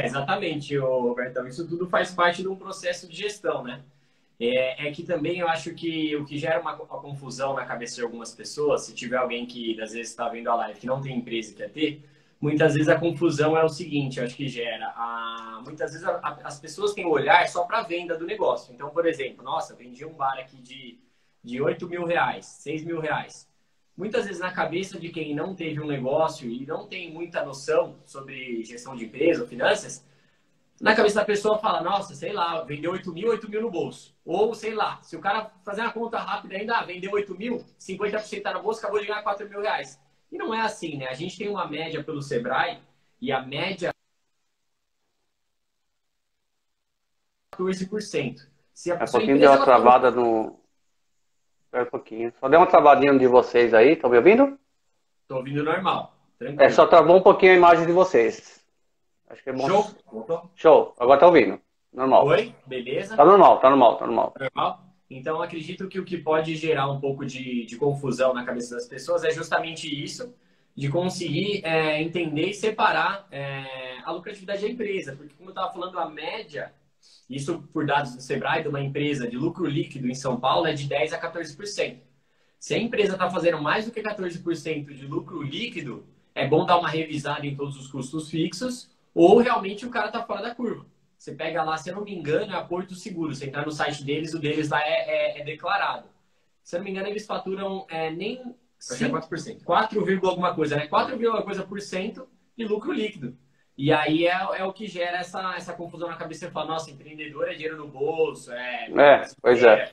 Exatamente, Bertão. Isso tudo faz parte de um processo de gestão, né? Que também eu acho que o que gera uma confusão na cabeça de algumas pessoas, se tiver alguém que às vezes está vendo a live que não tem empresa e quer ter, muitas vezes a confusão é o seguinte, eu acho que gera. Muitas vezes as pessoas têm o olhar só para a venda do negócio. Então, por exemplo, nossa, vendi um bar aqui de 8 mil reais, 6 mil reais. Muitas vezes na cabeça de quem não teve um negócio e não tem muita noção sobre gestão de empresa ou finanças, na cabeça da pessoa fala, nossa, sei lá, vendeu 8 mil no bolso. Ou, sei lá, se o cara fazer uma conta rápida ainda, vendeu 8 mil, 50% tá no bolso, acabou de ganhar 4 mil reais. E não é assim, né? A gente tem uma média pelo Sebrae e a média é 14%. Se a Um sua pouquinho deu empresa uma travada no... Espera um pouquinho. Só deu uma travadinha de vocês aí, estão me ouvindo? Tô ouvindo normal, tranquilo. Só travou um pouquinho a imagem de vocês. Acho que é bom. Show? Voltou? Show, agora tá ouvindo. Normal. Oi? Beleza? Tá normal, tá normal, tá normal. Normal? Então, acredito que o que pode gerar um pouco de confusão na cabeça das pessoas é justamente isso, de conseguir entender e separar a lucratividade da empresa. Porque, como eu estava falando, a média, isso por dados do Sebrae, de uma empresa de lucro líquido em São Paulo, é de 10% a 14%. Se a empresa está fazendo mais do que 14% de lucro líquido, é bom dar uma revisada em todos os custos fixos, ou realmente o cara está fora da curva. Você pega lá, se eu não me engano, é a Porto Seguro. Você entrar no site deles, o deles lá é declarado. Se eu não me engano, eles faturam nem 4%. 4, alguma coisa, né? 4, alguma coisa por cento de lucro líquido. E aí é o que gera essa confusão na cabeça. Você fala, nossa, empreendedor é dinheiro no bolso. Pois é.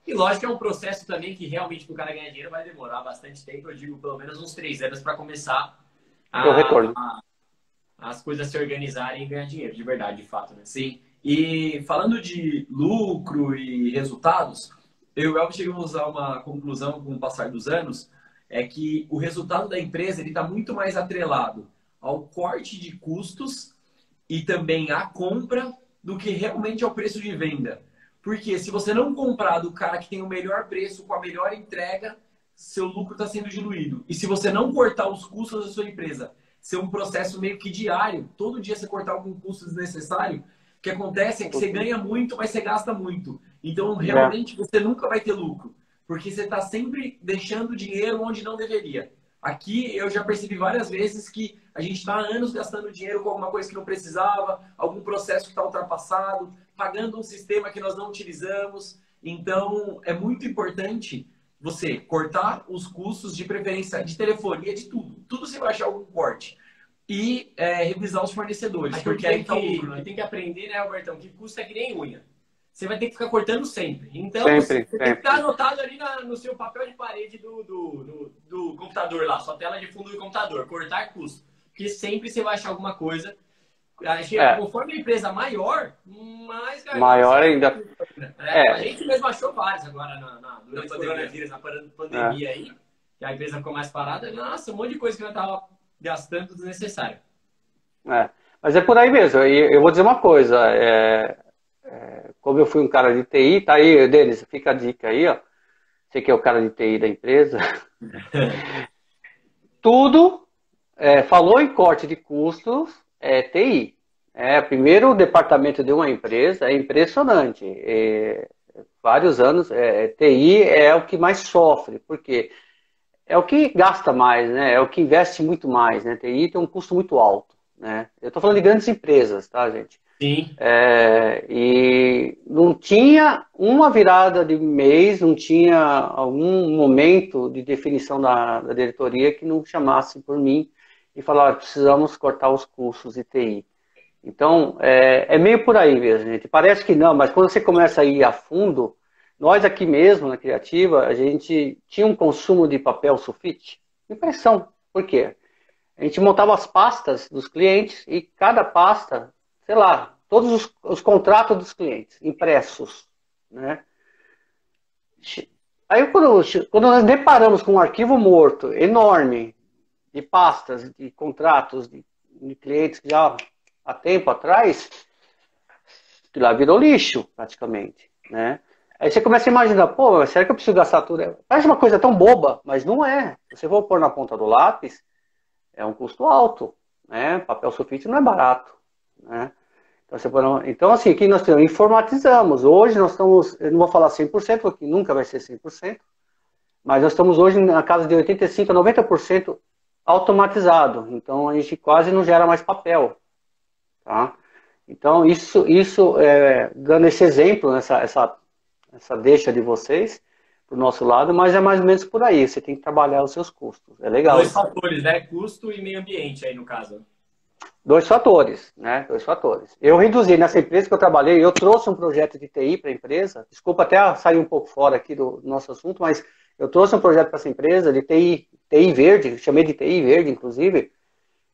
E lógico que é um processo também que realmente para o cara ganhar dinheiro vai demorar bastante tempo. Eu digo pelo menos uns 3 anos para começar Eu retorno. as coisas se organizarem e ganhar dinheiro, de verdade, de fato, né? Sim. E falando de lucro e resultados, eu e o Elvis chegamos a uma conclusão com o passar dos anos, é que o resultado da empresa está muito mais atrelado ao corte de custos e também à compra do que realmente ao preço de venda. Porque se você não comprar do cara que tem o melhor preço com a melhor entrega, seu lucro está sendo diluído. E se você não cortar os custos da sua empresa, ser um processo meio que diário, todo dia você cortar algum custo desnecessário, o que acontece é que você ganha muito, mas você gasta muito. Então, realmente, você nunca vai ter lucro, porque você está sempre deixando dinheiro onde não deveria. Aqui, eu já percebi várias vezes que a gente está há anos gastando dinheiro com alguma coisa que não precisava, algum processo que está ultrapassado, pagando um sistema que nós não utilizamos. Então, é muito importante você cortar os custos, de preferência de telefonia, de tudo. Tudo você vai achar algum corte. E revisar os fornecedores. Porque aí tá o lucro, né? Tem que aprender, né, Albertão, que custa que nem unha. Você vai ter que ficar cortando sempre. Então, você tem que ficar anotado ali no seu papel de parede do computador lá, sua tela de fundo do computador, cortar custo. Porque sempre você vai achar alguma coisa. Conforme a empresa maior, mais... Maior ainda. A gente mesmo achou vários agora durante o coronavírus, na pandemia aí, que a empresa ficou mais parada. Nossa, um monte de coisa que eu estava gastando desnecessário. Mas é por aí mesmo. Eu vou dizer uma coisa. Como eu fui um cara de TI, tá aí, Denis, fica a dica aí, ó. Você que é o cara de TI da empresa. Tudo falou em corte de custos, TI. Primeiro o departamento de uma empresa é impressionante. Vários anos, TI é o que mais sofre, porque é o que gasta mais, né? É o que investe muito mais, né? TI tem um custo muito alto, né? Eu estou falando de grandes empresas, tá, gente? Sim. E não tinha uma virada de mês, não tinha algum momento de definição da diretoria que não chamasse por mim e falasse, precisamos cortar os custos de TI. Então, é meio por aí mesmo, gente. Parece que não, mas quando você começa a ir a fundo, nós aqui mesmo, na Criativa, a gente tinha um consumo de papel sulfite, impressão. Por quê? A gente montava as pastas dos clientes e cada pasta, sei lá, todos os contratos dos clientes, impressos, né? Aí, quando nós deparamos com um arquivo morto, enorme, de pastas, de contratos, de clientes que já há tempo atrás, que lá virou lixo, praticamente, né? Aí você começa a imaginar, pô, mas será que eu preciso gastar tudo? Parece uma coisa tão boba, mas não é. Se você for pôr na ponta do lápis, é um custo alto, né? Papel sulfite não é barato, né? Então, assim, aqui nós temos, informatizamos. Hoje nós estamos, eu não vou falar 100%, porque nunca vai ser 100%, mas nós estamos hoje na casa de 85% a 90% automatizado. Então, a gente quase não gera mais papel, tá? Então, dando esse exemplo, essa deixa de vocês para o nosso lado, mas é mais ou menos por aí. Você tem que trabalhar os seus custos. É legal. Dois fatores, né? Custo e meio ambiente aí, no caso. Dois fatores, né? Dois fatores. Eu reduzi nessa empresa que eu trabalhei, eu trouxe um projeto de TI para a empresa. Desculpa até sair um pouco fora aqui do nosso assunto, mas eu trouxe um projeto para essa empresa de TI verde, chamei de TI verde, inclusive.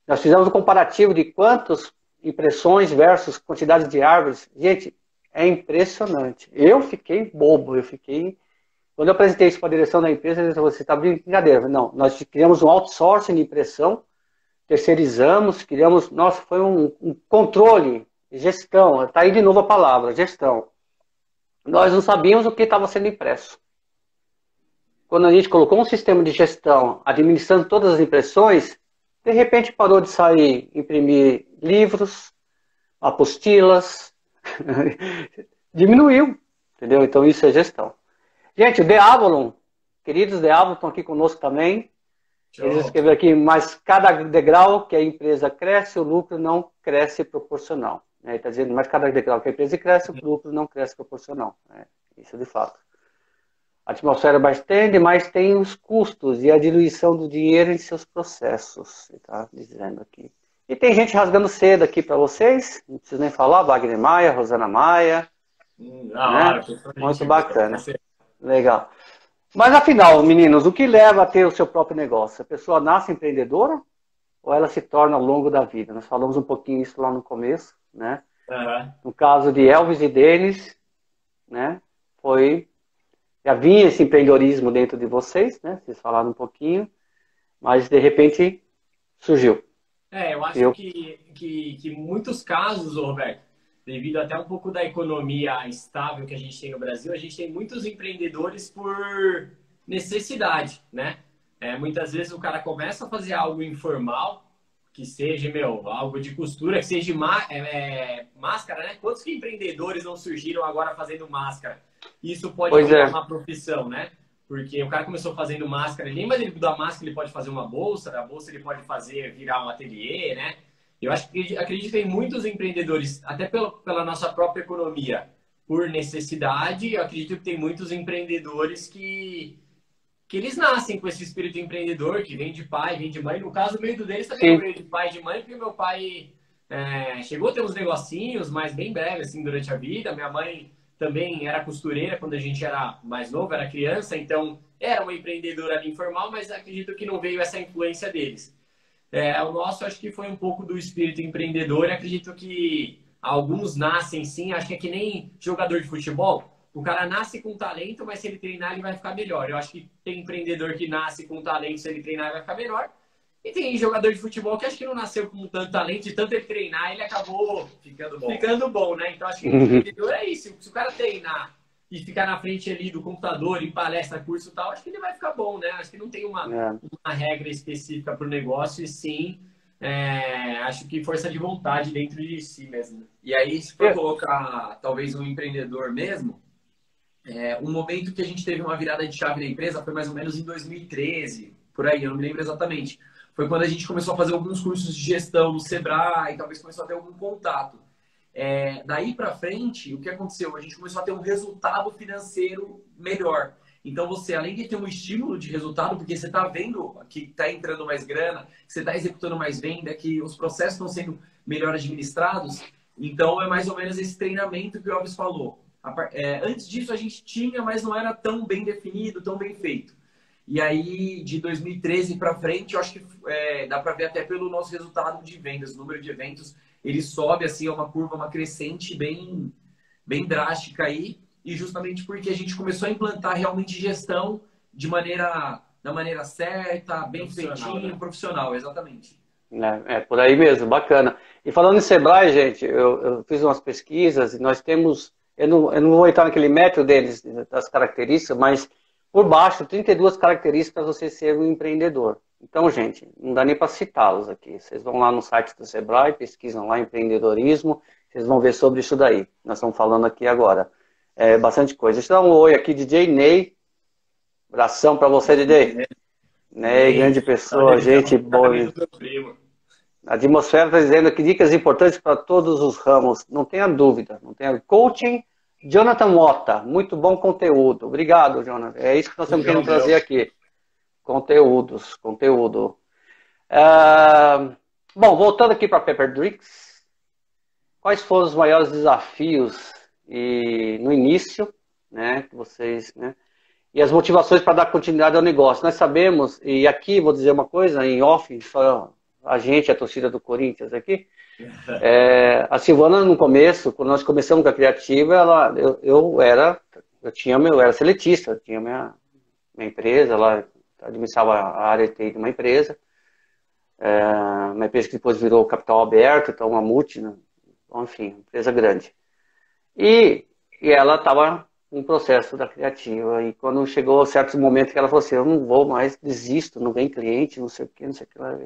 Nós fizemos um comparativo de quantas impressões versus quantidade de árvores. Gente, é impressionante. Eu fiquei bobo, Quando eu apresentei isso para a direção da empresa, eles falaram, você está brincadeira. Não, nós criamos um outsourcing de impressão, terceirizamos, criamos... Nossa, foi um controle, gestão. Está aí de novo a palavra, gestão. Nós não sabíamos o que estava sendo impresso. Quando a gente colocou um sistema de gestão administrando todas as impressões, de repente parou de sair, imprimir livros, apostilas, diminuiu, entendeu? Então isso é gestão. Gente, o The Avalon, queridos The Avalon estão aqui conosco também. Eles escreveram aqui, mas cada degrau que a empresa cresce, o lucro não cresce proporcional. Ele está dizendo, mas cada degrau que a empresa cresce, o lucro não cresce proporcional. Isso de fato. A atmosfera bastante, mas tem os custos e a diluição do dinheiro em seus processos. Ele está dizendo aqui. E tem gente rasgando seda aqui para vocês. Não preciso nem falar. Wagner Maia, Rosana Maia. Né? Muito bacana. Legal. Mas afinal, meninos, o que leva a ter o seu próprio negócio? A pessoa nasce empreendedora ou ela se torna ao longo da vida? Nós falamos um pouquinho isso lá no começo, né? No caso de Elvis e Denis, né? Já vinha esse empreendedorismo dentro de vocês, né? Vocês falaram um pouquinho, mas de repente surgiu. Eu acho que muitos casos, Roberto, devido até um pouco da economia estável que a gente tem no Brasil, a gente tem muitos empreendedores por necessidade, né? Muitas vezes o cara começa a fazer algo informal, que seja, algo de costura, que seja máscara, né? Quantos que empreendedores não surgiram agora fazendo máscara? Isso pode virar uma profissão, né? Porque o cara começou fazendo máscara ali, mas da máscara ele pode fazer uma bolsa, da bolsa ele pode virar um ateliê, né? Eu acredito que tem muitos empreendedores, até pela nossa própria economia, por necessidade. Eu acredito que tem muitos empreendedores que eles nascem com esse espírito empreendedor, que vem de pai, vem de mãe. No caso, o meio deles também veio de pai e de mãe, porque meu pai chegou a ter uns negocinhos, mas bem breve, assim, durante a vida. Minha mãe também era costureira quando a gente era mais novo, era criança, então era uma empreendedora ali informal, mas acredito que não veio essa influência deles. O nosso, acho que foi um pouco do espírito empreendedor. Acredito que alguns nascem sim, acho que é que nem jogador de futebol. O cara nasce com talento, mas se ele treinar, ele vai ficar melhor. Eu acho que tem empreendedor que nasce com talento, se ele treinar, ele vai ficar melhor. E tem jogador de futebol que acho que não nasceu com tanto talento, de tanto ele treinar, ele acabou ficando bom, né? Então acho que o empreendedor é isso. Se o cara treinar e ficar na frente ali do computador, em palestra, curso e tal, acho que ele vai ficar bom, né? Acho que não tem uma regra específica para o negócio, e sim, acho que força de vontade dentro de si mesmo. E aí, se for colocar talvez um empreendedor mesmo, um momento que a gente teve uma virada de chave na empresa foi mais ou menos em 2013, por aí, eu não me lembro exatamente. Foi quando a gente começou a fazer alguns cursos de gestão no Sebrae, talvez começou a ter algum contato. Daí para frente, o que aconteceu? A gente começou a ter um resultado financeiro melhor. Então, você, além de ter um estímulo de resultado, porque você está vendo que está entrando mais grana, que você está executando mais venda, que os processos estão sendo melhor administrados, então é mais ou menos esse treinamento que o Elvis falou. Antes disso, a gente tinha, mas não era tão bem definido, tão bem feito. E aí, de 2013 para frente, eu acho que dá para ver até pelo nosso resultado de vendas, o número de eventos, ele sobe assim, é uma curva, uma crescente bem, bem drástica aí, e justamente porque a gente começou a implantar realmente gestão da maneira certa, bem feitinho, né? Profissional, exatamente. Por aí mesmo, bacana. E falando em Sebrae, gente, eu fiz umas pesquisas e nós temos, eu não vou entrar naquele método deles, das características, mas por baixo, 32 características para você ser um empreendedor. Então, gente, não dá nem para citá-los aqui. Vocês vão lá no site do Sebrae, pesquisam lá empreendedorismo, vocês vão ver sobre isso daí. Nós estamos falando aqui agora. Bastante coisa. Deixa eu dar um oi aqui, DJ Ney. Abração para você, DJ. Ney, grande pessoa, gente boa. A Atmosfera está dizendo que dicas importantes para todos os ramos. Não tenha dúvida. Não tenha. Coaching, Jonathan Mota. Muito bom conteúdo. Obrigado, Jonathan. É isso que nós estamos querendo trazer aqui. Conteúdo. Bom, voltando aqui para Pepper Drinks. Quais foram os maiores desafios no início, né, que vocês, né, e as motivações para dar continuidade ao negócio? Nós sabemos, e aqui vou dizer uma coisa, em off, só a gente, a torcida do Corinthians aqui, a Silvana no começo, quando nós começamos com a Criativa, eu era seletista, eu tinha minha empresa, ela administrava a área de TI de uma empresa que depois virou capital aberto, então uma multi, né? Enfim, empresa grande. E ela estava em processo da Criativa, e quando chegou certos momentos que ela falou assim, eu não vou mais, desisto, não vem cliente, não sei o que, não sei o que lá.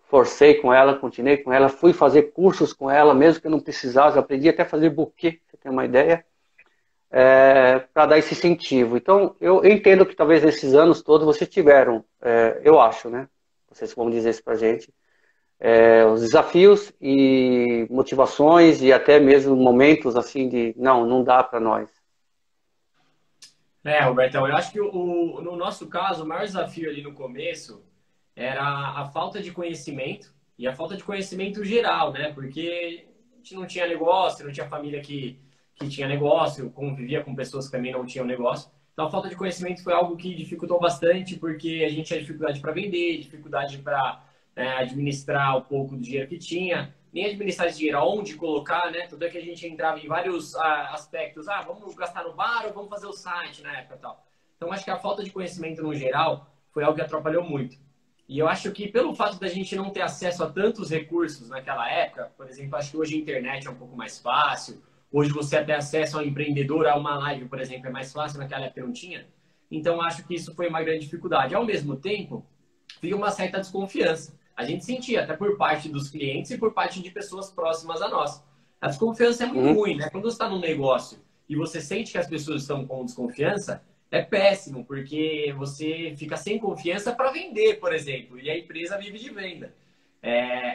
Forcei com ela, continuei com ela, fui fazer cursos com ela, mesmo que eu não precisasse, eu aprendi até a fazer buquê, pra você ter uma ideia, para dar esse incentivo. Então, eu entendo que talvez nesses anos todos vocês tiveram, eu acho, né? Vocês vão dizer isso pra gente, os desafios e motivações e até mesmo momentos assim de não dá para nós. Robertão, eu acho que no nosso caso, o maior desafio ali no começo era a falta de conhecimento e a falta de conhecimento geral, né? Porque a gente não tinha negócio, não tinha família que tinha negócio, convivia com pessoas que também não tinham negócio. Então, a falta de conhecimento foi algo que dificultou bastante, porque a gente tinha dificuldade para vender, dificuldade para administrar o pouco do dinheiro que tinha, nem administrar esse dinheiro, aonde colocar, né? Tudo é que a gente entrava em vários aspectos. Vamos gastar no bar ou vamos fazer o site na época e tal. Então, acho que a falta de conhecimento no geral foi algo que atrapalhou muito. E eu acho que pelo fato da gente não ter acesso a tantos recursos naquela época, por exemplo, acho que hoje a internet é um pouco mais fácil, hoje você ter acesso ao empreendedor, a uma live, por exemplo, é mais fácil, naquela época não tinha. Então, acho que isso foi uma grande dificuldade. Ao mesmo tempo, havia uma certa desconfiança. A gente sentia, até por parte dos clientes e por parte de pessoas próximas a nós. A desconfiança é muito ruim, né? Quando você está num negócio e você sente que as pessoas estão com desconfiança, é péssimo, porque você fica sem confiança para vender, por exemplo, e a empresa vive de venda.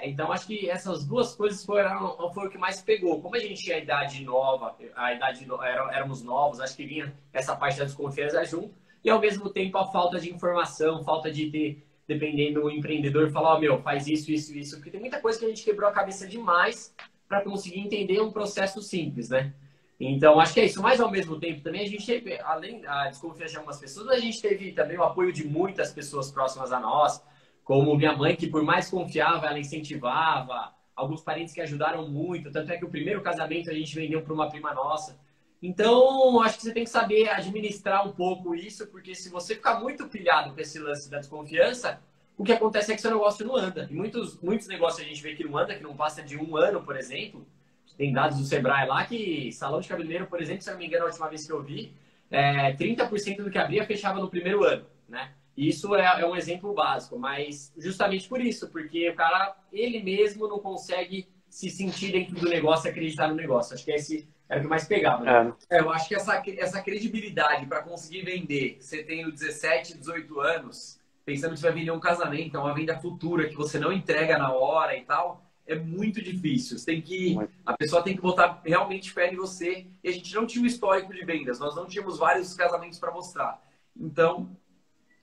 Então, acho que essas duas coisas foi o que mais pegou. Como a gente tinha a idade nova, éramos novos, acho que vinha essa parte da desconfiança junto, e ao mesmo tempo a falta de informação, falta de ter, dependendo do empreendedor, falar, faz isso, isso, isso, porque tem muita coisa que a gente quebrou a cabeça demais para conseguir entender um processo simples, né? Então, acho que é isso. Mas, ao mesmo tempo, também a gente teve, além da desconfiança de algumas pessoas, a gente teve também o apoio de muitas pessoas próximas a nós, como minha mãe, que por mais confiava, ela incentivava, alguns parentes que ajudaram muito, tanto é que o primeiro casamento a gente vendeu para uma prima nossa. Então, acho que você tem que saber administrar um pouco isso, porque se você ficar muito pilhado com esse lance da desconfiança, o que acontece é que seu negócio não anda. E muitos negócios a gente vê que não anda, que não passa de 1 ano, por exemplo. Tem dados do Sebrae lá que salão de cabeleireiro, por exemplo, se eu não me engano, a última vez que eu vi, 30% do que abria fechava no primeiro ano, né? Isso é um exemplo básico, mas justamente por isso, porque o cara, ele mesmo não consegue se sentir dentro do negócio e acreditar no negócio. Acho que esse era o que mais pegava, né? Eu acho que essa credibilidade para conseguir vender, você tendo 17, 18 anos, pensando que você vai vender um casamento, é uma venda futura que você não entrega na hora e tal, é muito difícil. A pessoa tem que botar realmente fé em você. E a gente não tinha um histórico de vendas, nós não tínhamos vários casamentos para mostrar. Então,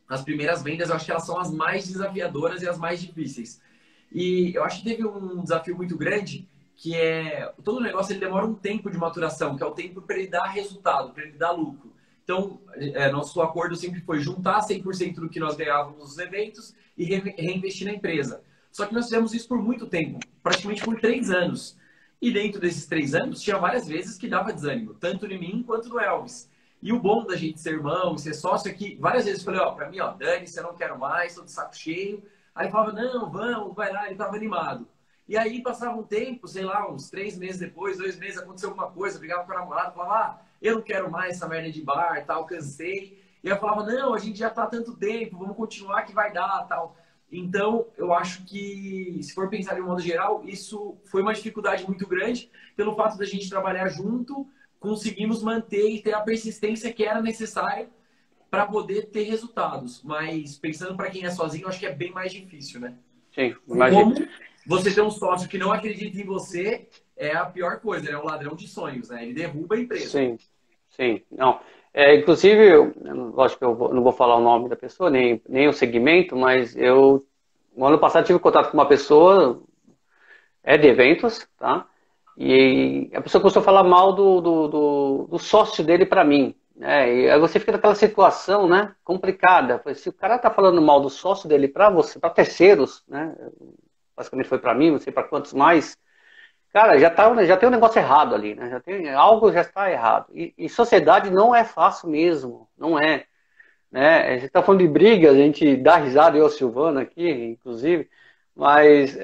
as primeiras vendas, eu acho que elas são as mais desafiadoras e as mais difíceis. E eu acho que teve um desafio muito grande, que é todo negócio ele demora um tempo de maturação, que é o tempo para ele dar resultado, para ele dar lucro. Então, nosso acordo sempre foi juntar 100% do que nós ganhávamos nos eventos e reinvestir na empresa. Só que nós fizemos isso por muito tempo, praticamente por 3 anos. E dentro desses 3 anos, tinha várias vezes que dava desânimo, tanto em mim quanto no Elvis. E o bom da gente ser irmão, ser sócio, é que várias vezes eu falei, ó, pra mim, ó, dane-se, eu não quero mais, tô de saco cheio. Aí ele falava, não, vamos, vai lá, ele tava animado. E aí passava um tempo, sei lá, uns 3 meses depois, 2 meses, aconteceu alguma coisa, brigava com o namorado, falava, ah, eu não quero mais essa merda de bar, tal, cansei. E eu falava, não, a gente já tá há tanto tempo, vamos continuar que vai dar, tal. Então, eu acho que, se for pensar de um modo geral, isso foi uma dificuldade muito grande, pelo fato da gente trabalhar junto, conseguimos manter e ter a persistência que era necessária para poder ter resultados. Mas, pensando para quem é sozinho, eu acho que é bem mais difícil, né? Sim, imagina. Como você ter um sócio que não acredita em você é a pior coisa, é o ladrão de sonhos, né? Ele derruba a empresa. Sim, sim. Não. Inclusive, lógico que eu não vou falar o nome da pessoa, nem o segmento, mas no ano passado tive contato com uma pessoa, de eventos, tá? E a pessoa começou a falar mal do sócio dele para mim, né? E aí você fica naquela situação, né, complicada. Se o cara tá falando mal do sócio dele para você, para terceiros, né? Basicamente foi para mim, não sei para quantos mais. Cara, já tem um negócio errado ali, né? Algo já está errado. E sociedade não é fácil mesmo, não é, né? A gente está falando de brigas, a gente dá risada, eu e a Silvana aqui, inclusive, mas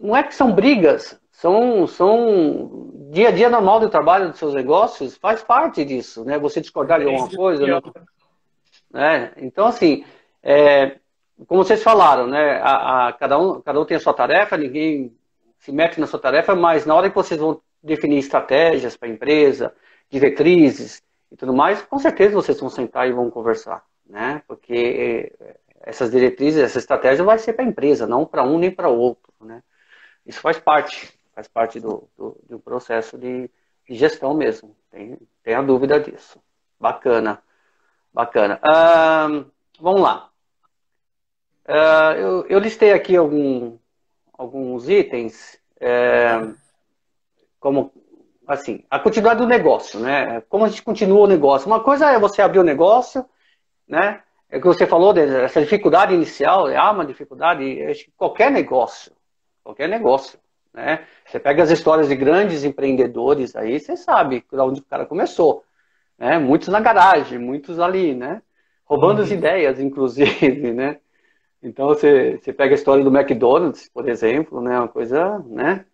não é que são brigas, são dia a dia normal do trabalho dos seus negócios, faz parte disso, né? Você discordar de alguma coisa, né? Então, assim, como vocês falaram, né? Cada um tem a sua tarefa, ninguém se mete na sua tarefa, mas na hora que vocês vão definir estratégias para a empresa, diretrizes e tudo mais, com certeza vocês vão sentar e vão conversar, né? Porque essas diretrizes, essa estratégia vai ser para a empresa, não para um nem para o outro, né? Isso faz parte do processo de gestão mesmo, tem a dúvida disso. Bacana, bacana. Vamos lá. Eu listei aqui alguns itens, como, assim, a continuidade do negócio, né? Como a gente continua o negócio. Uma coisa é você abrir o negócio, né? É o que você falou, essa dificuldade inicial, uma dificuldade, acho que qualquer negócio, né? Você pega as histórias de grandes empreendedores aí, você sabe onde o cara começou, né? Muitos na garagem, muitos ali, né? Roubando as ideias, inclusive, né? Então você pega a história do McDonald's, por exemplo, né? Uma coisa, né?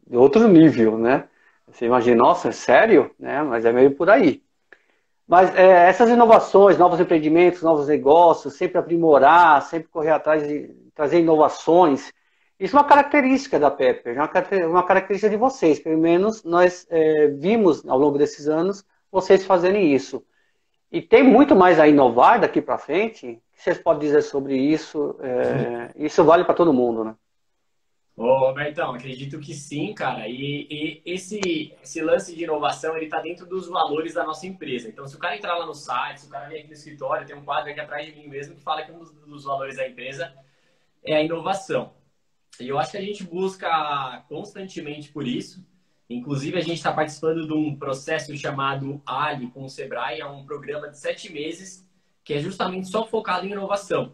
De outro nível, né? Você imagina, nossa, é sério? Né? Mas é meio por aí. Mas essas inovações, novos empreendimentos, novos negócios, sempre aprimorar, sempre correr atrás de trazer inovações, isso é uma característica da Pepper, uma característica de vocês. Pelo menos nós vimos ao longo desses anos vocês fazerem isso. E tem muito mais a inovar daqui para frente. O que vocês podem dizer sobre isso? Isso vale para todo mundo, né? Ô, Bertão, acredito que sim, cara. E esse lance de inovação, ele tá dentro dos valores da nossa empresa. Então, se o cara entrar lá no site, se o cara vem aqui no escritório, tem um quadro aqui atrás de mim mesmo que fala que um dos valores da empresa é a inovação. E eu acho que a gente busca constantemente por isso. Inclusive, a gente está participando de um processo chamado Ali com o Sebrae. É um programa de 7 meses que é justamente só focado em inovação.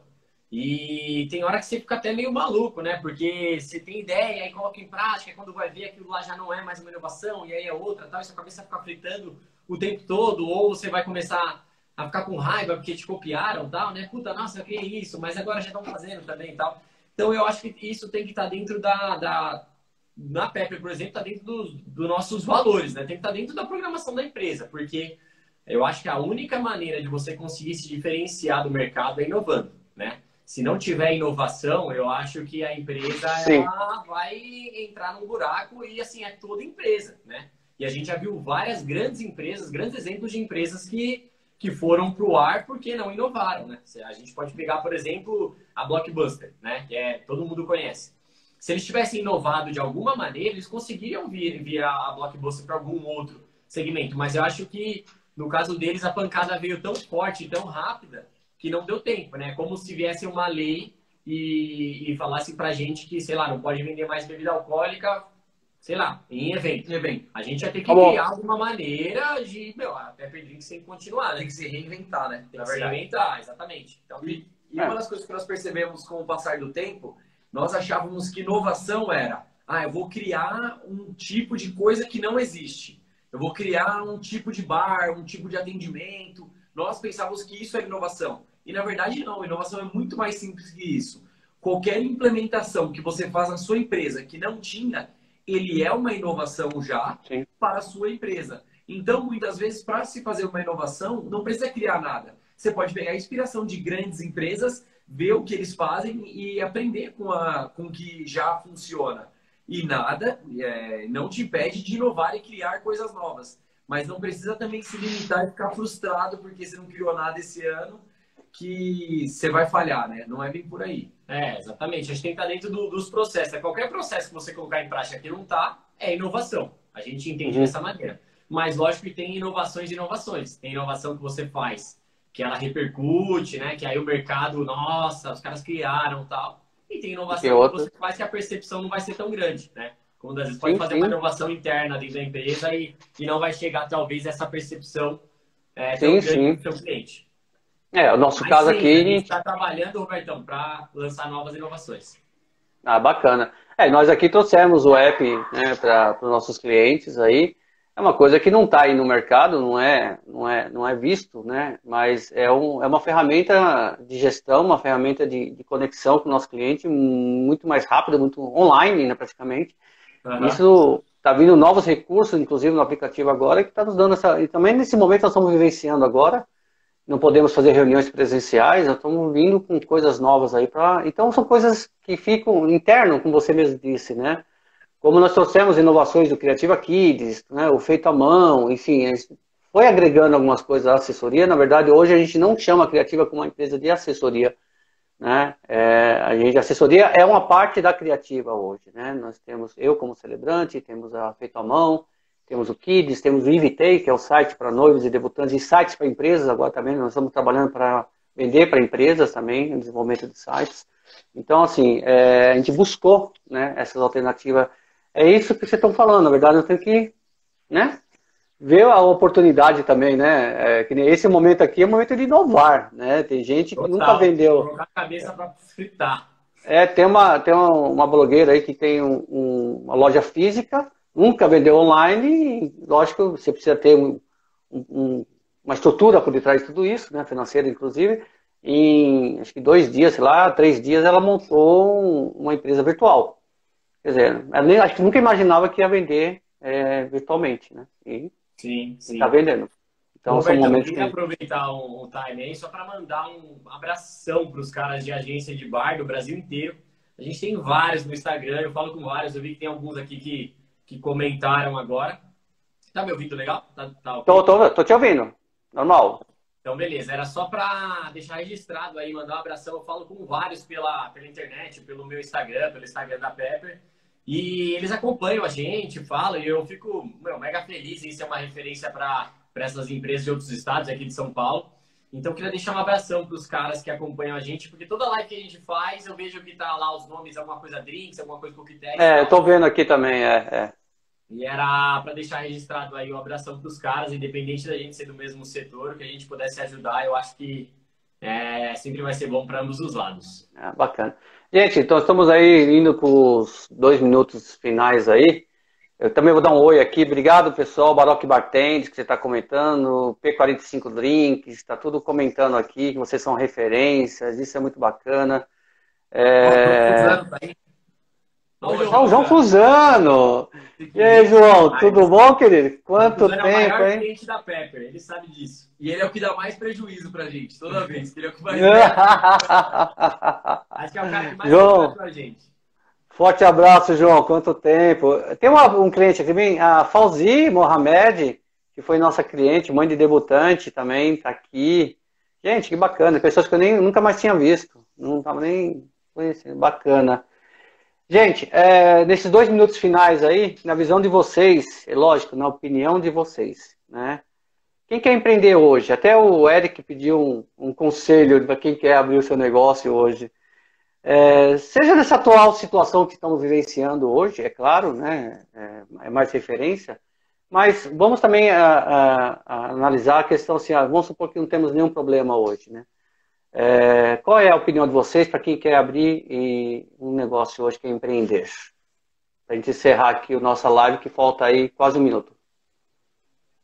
E tem hora que você fica até meio maluco, né? Porque você tem ideia, aí coloca em prática, e quando vai ver aquilo lá já não é mais uma inovação, e aí é outra, tal, e sua cabeça fica fritando o tempo todo, ou você vai começar a ficar com raiva porque te copiaram, tal, né? Puta, nossa, eu criei isso, mas agora já estão fazendo também, tal. Então, eu acho que isso tem que estar dentro na Pepper, por exemplo, está dentro dos nossos valores, né? Tem que estar dentro da programação da empresa, porque eu acho que a única maneira de você conseguir se diferenciar do mercado é inovando, né? Se não tiver inovação, eu acho que a empresa ela vai entrar num buraco e assim é toda empresa, né? E a gente já viu várias grandes empresas, grandes exemplos de empresas que foram para o ar porque não inovaram, né? A gente pode pegar, por exemplo, a Blockbuster, né? Que todo mundo conhece. Se eles tivessem inovado de alguma maneira, eles conseguiriam vir a Blockbuster para algum outro segmento. Mas eu acho que, no caso deles, a pancada veio tão forte e tão rápida que não deu tempo, né? Como se viesse uma lei e falasse pra gente que, sei lá, não pode vender mais bebida alcoólica, sei lá, em evento. A gente ia ter que criar alguma maneira de, até Pedrinho sem continuar, né? Tem que se reinventar, né? Tem que se reinventar, exatamente. Então, e uma das coisas que nós percebemos com o passar do tempo, nós achávamos que inovação era, eu vou criar um tipo de coisa que não existe. Eu vou criar um tipo de bar, um tipo de atendimento. Nós pensávamos que isso era inovação. E, na verdade, não. Inovação é muito mais simples que isso. Qualquer implementação que você faz na sua empresa que não tinha, ele é uma inovação já para a sua empresa. Então, muitas vezes, para se fazer uma inovação, não precisa criar nada. Você pode pegar a inspiração de grandes empresas, ver o que eles fazem e aprender com o que já funciona. E nada não te impede de inovar e criar coisas novas. Mas não precisa também se limitar e ficar frustrado porque você não criou nada esse ano que você vai falhar, né? Não é bem por aí. Exatamente. A gente tem que estar dentro dos processos. Qualquer processo que você colocar em prática que não está, é inovação. A gente entende dessa maneira. Mas, lógico que tem inovações e inovações. Tem inovação que você faz, que ela repercute, né? Que aí o mercado, nossa, os caras criaram e tal. E tem inovação que você faz que a percepção não vai ser tão grande, né? Como às vezes pode fazer uma inovação interna dentro da empresa e não vai chegar, talvez, essa percepção tão grande do seu cliente. O nosso caso aqui... A gente está trabalhando, Robertão, para lançar novas inovações. Bacana. Nós aqui trouxemos o app, né, para os nossos clientes aí. É uma coisa que não está aí no mercado, não é visto, né? Mas é uma ferramenta de gestão, uma ferramenta de conexão com o nosso cliente muito mais rápida, muito online, né, praticamente. Isso está vindo novos recursos, inclusive no aplicativo agora, que está nos dando essa... E também nesse momento nós estamos vivenciando agora, não podemos fazer reuniões presenciais, nós estamos vindo com coisas novas aí para... Então são coisas que ficam interno, como você mesmo disse, né? Como nós trouxemos inovações do Criativa Kids, né, o feito à mão, enfim, foi agregando algumas coisas à assessoria. Na verdade, hoje a gente não chama a Criativa como uma empresa de assessoria, né? A assessoria é uma parte da Criativa hoje, né? Nós temos eu como celebrante, temos a feito à mão, temos o Kids, temos o Invitei, que é o site para noivos e debutantes, e sites para empresas. Agora também nós estamos trabalhando para vender para empresas também, no desenvolvimento de sites. Então, assim, a gente buscou, né, essas alternativas. É isso que vocês estão falando, na verdade, nós temos que, né, ver a oportunidade também, né? Que esse momento aqui é o momento de inovar, né? Tem gente que nunca vendeu. Colocar a cabeça para fritar. Tem uma blogueira aí que tem uma loja física, nunca vendeu online, e, lógico, você precisa ter uma estrutura por detrás de tudo isso, né? Financeira, inclusive. Em, acho que 2 dias, sei lá, 3 dias, ela montou uma empresa virtual. Quer dizer, ela acho que nunca imaginava que ia vender virtualmente, né? E está vendendo. Então, Roberto, são momentos eu queria aproveitar o time aí só para mandar um abração para os caras de agência de bar do Brasil inteiro. A gente tem vários no Instagram, eu falo com vários, eu vi que tem alguns aqui que comentaram agora. Tá me ouvindo legal? Tá okay? Tô te ouvindo. Normal. Então, beleza. Era só para deixar registrado aí, mandar um abração. Eu falo com vários pela internet, pelo meu Instagram, pelo Instagram da Pepper. E eles acompanham a gente, falam, e eu fico mega feliz em ser uma referência para essas empresas de outros estados, aqui de São Paulo. Então, eu queria deixar um abração para os caras que acompanham a gente, porque toda live que a gente faz, eu vejo que tá lá os nomes, alguma coisa drinks, alguma coisa coquetel. Eu tô vendo aqui também, E era para deixar registrado aí um abração para os caras, independente da gente ser do mesmo setor, que a gente pudesse ajudar, eu acho que sempre vai ser bom para ambos os lados. Bacana. Gente, então estamos aí indo para os 2 minutos finais aí. Eu também vou dar um oi aqui. Obrigado, pessoal. Baroque Bartends, que você está comentando. P45 Drinks, está tudo comentando aqui, que vocês são referências. Isso é muito bacana. O João Fusano tá aí. O João Fusano. E aí, João, tudo bom, querido? Quanto tempo, é o maior hein? cliente da Pepper, ele sabe disso. E ele é o que dá mais prejuízo pra gente, toda vez. Que ele é o que mais Acho que é o cara que mais João, compra pra gente. forte abraço, João. Quanto tempo. Tem um cliente aqui também, a Fauzi Mohamed, que foi nossa cliente, mãe de debutante também, tá aqui. Gente, que bacana. Pessoas que eu nunca mais tinha visto. Não tava nem conhecendo. Bacana. Gente, nesses 2 minutos finais aí, na visão de vocês, é lógico, na opinião de vocês, né? Quem quer empreender hoje? Até o Eric pediu um conselho para quem quer abrir o seu negócio hoje. Seja nessa atual situação que estamos vivenciando hoje, é claro, né? É mais referência, mas vamos também a analisar a questão assim, vamos supor que não temos nenhum problema hoje, né? Qual é a opinião de vocês para quem quer abrir um negócio hoje, quer empreender? Para a gente encerrar aqui a nossa live, que falta aí quase 1 minuto.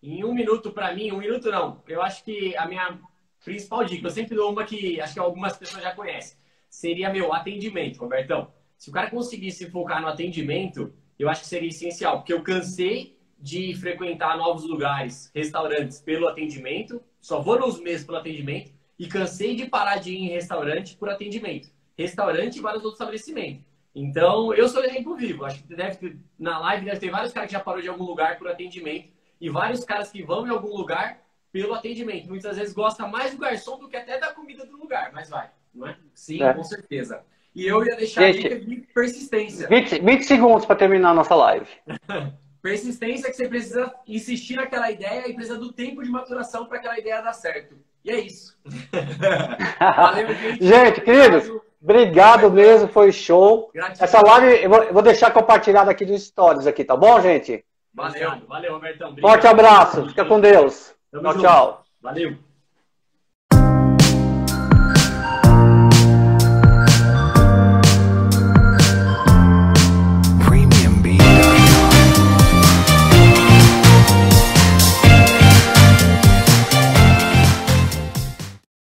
Em 1 minuto, para mim, 1 minuto não. Eu acho que a minha principal dica, eu sempre dou uma que acho que algumas pessoas já conhecem, seria meu atendimento, Robertão. Se o cara conseguisse focar no atendimento, eu acho que seria essencial, porque eu cansei de frequentar novos lugares, restaurantes pelo atendimento, só vou nos mesmos pelo atendimento, e cansei de parar de ir em restaurante por atendimento. Restaurante e vários outros estabelecimentos. Então, eu sou exemplo vivo. Acho que na live deve ter vários caras que já parou de algum lugar por atendimento e vários caras que vão em algum lugar pelo atendimento. Muitas vezes gosta mais do garçom do que até da comida do lugar, mas vai, não é? Sim, com certeza. E eu ia deixar a dica de persistência. 20 segundos para terminar a nossa live. Persistência, que você precisa insistir naquela ideia e precisa do tempo de maturação para aquela ideia dar certo. E é isso. Valeu, gente. Gente, queridos, obrigado mesmo, foi show. Gratidão. Essa live eu vou deixar compartilhada aqui nos stories aqui, tá bom, gente? Valeu, Robertão. Obrigado. Forte abraço, fica com Deus. Tchau, tchau. Valeu.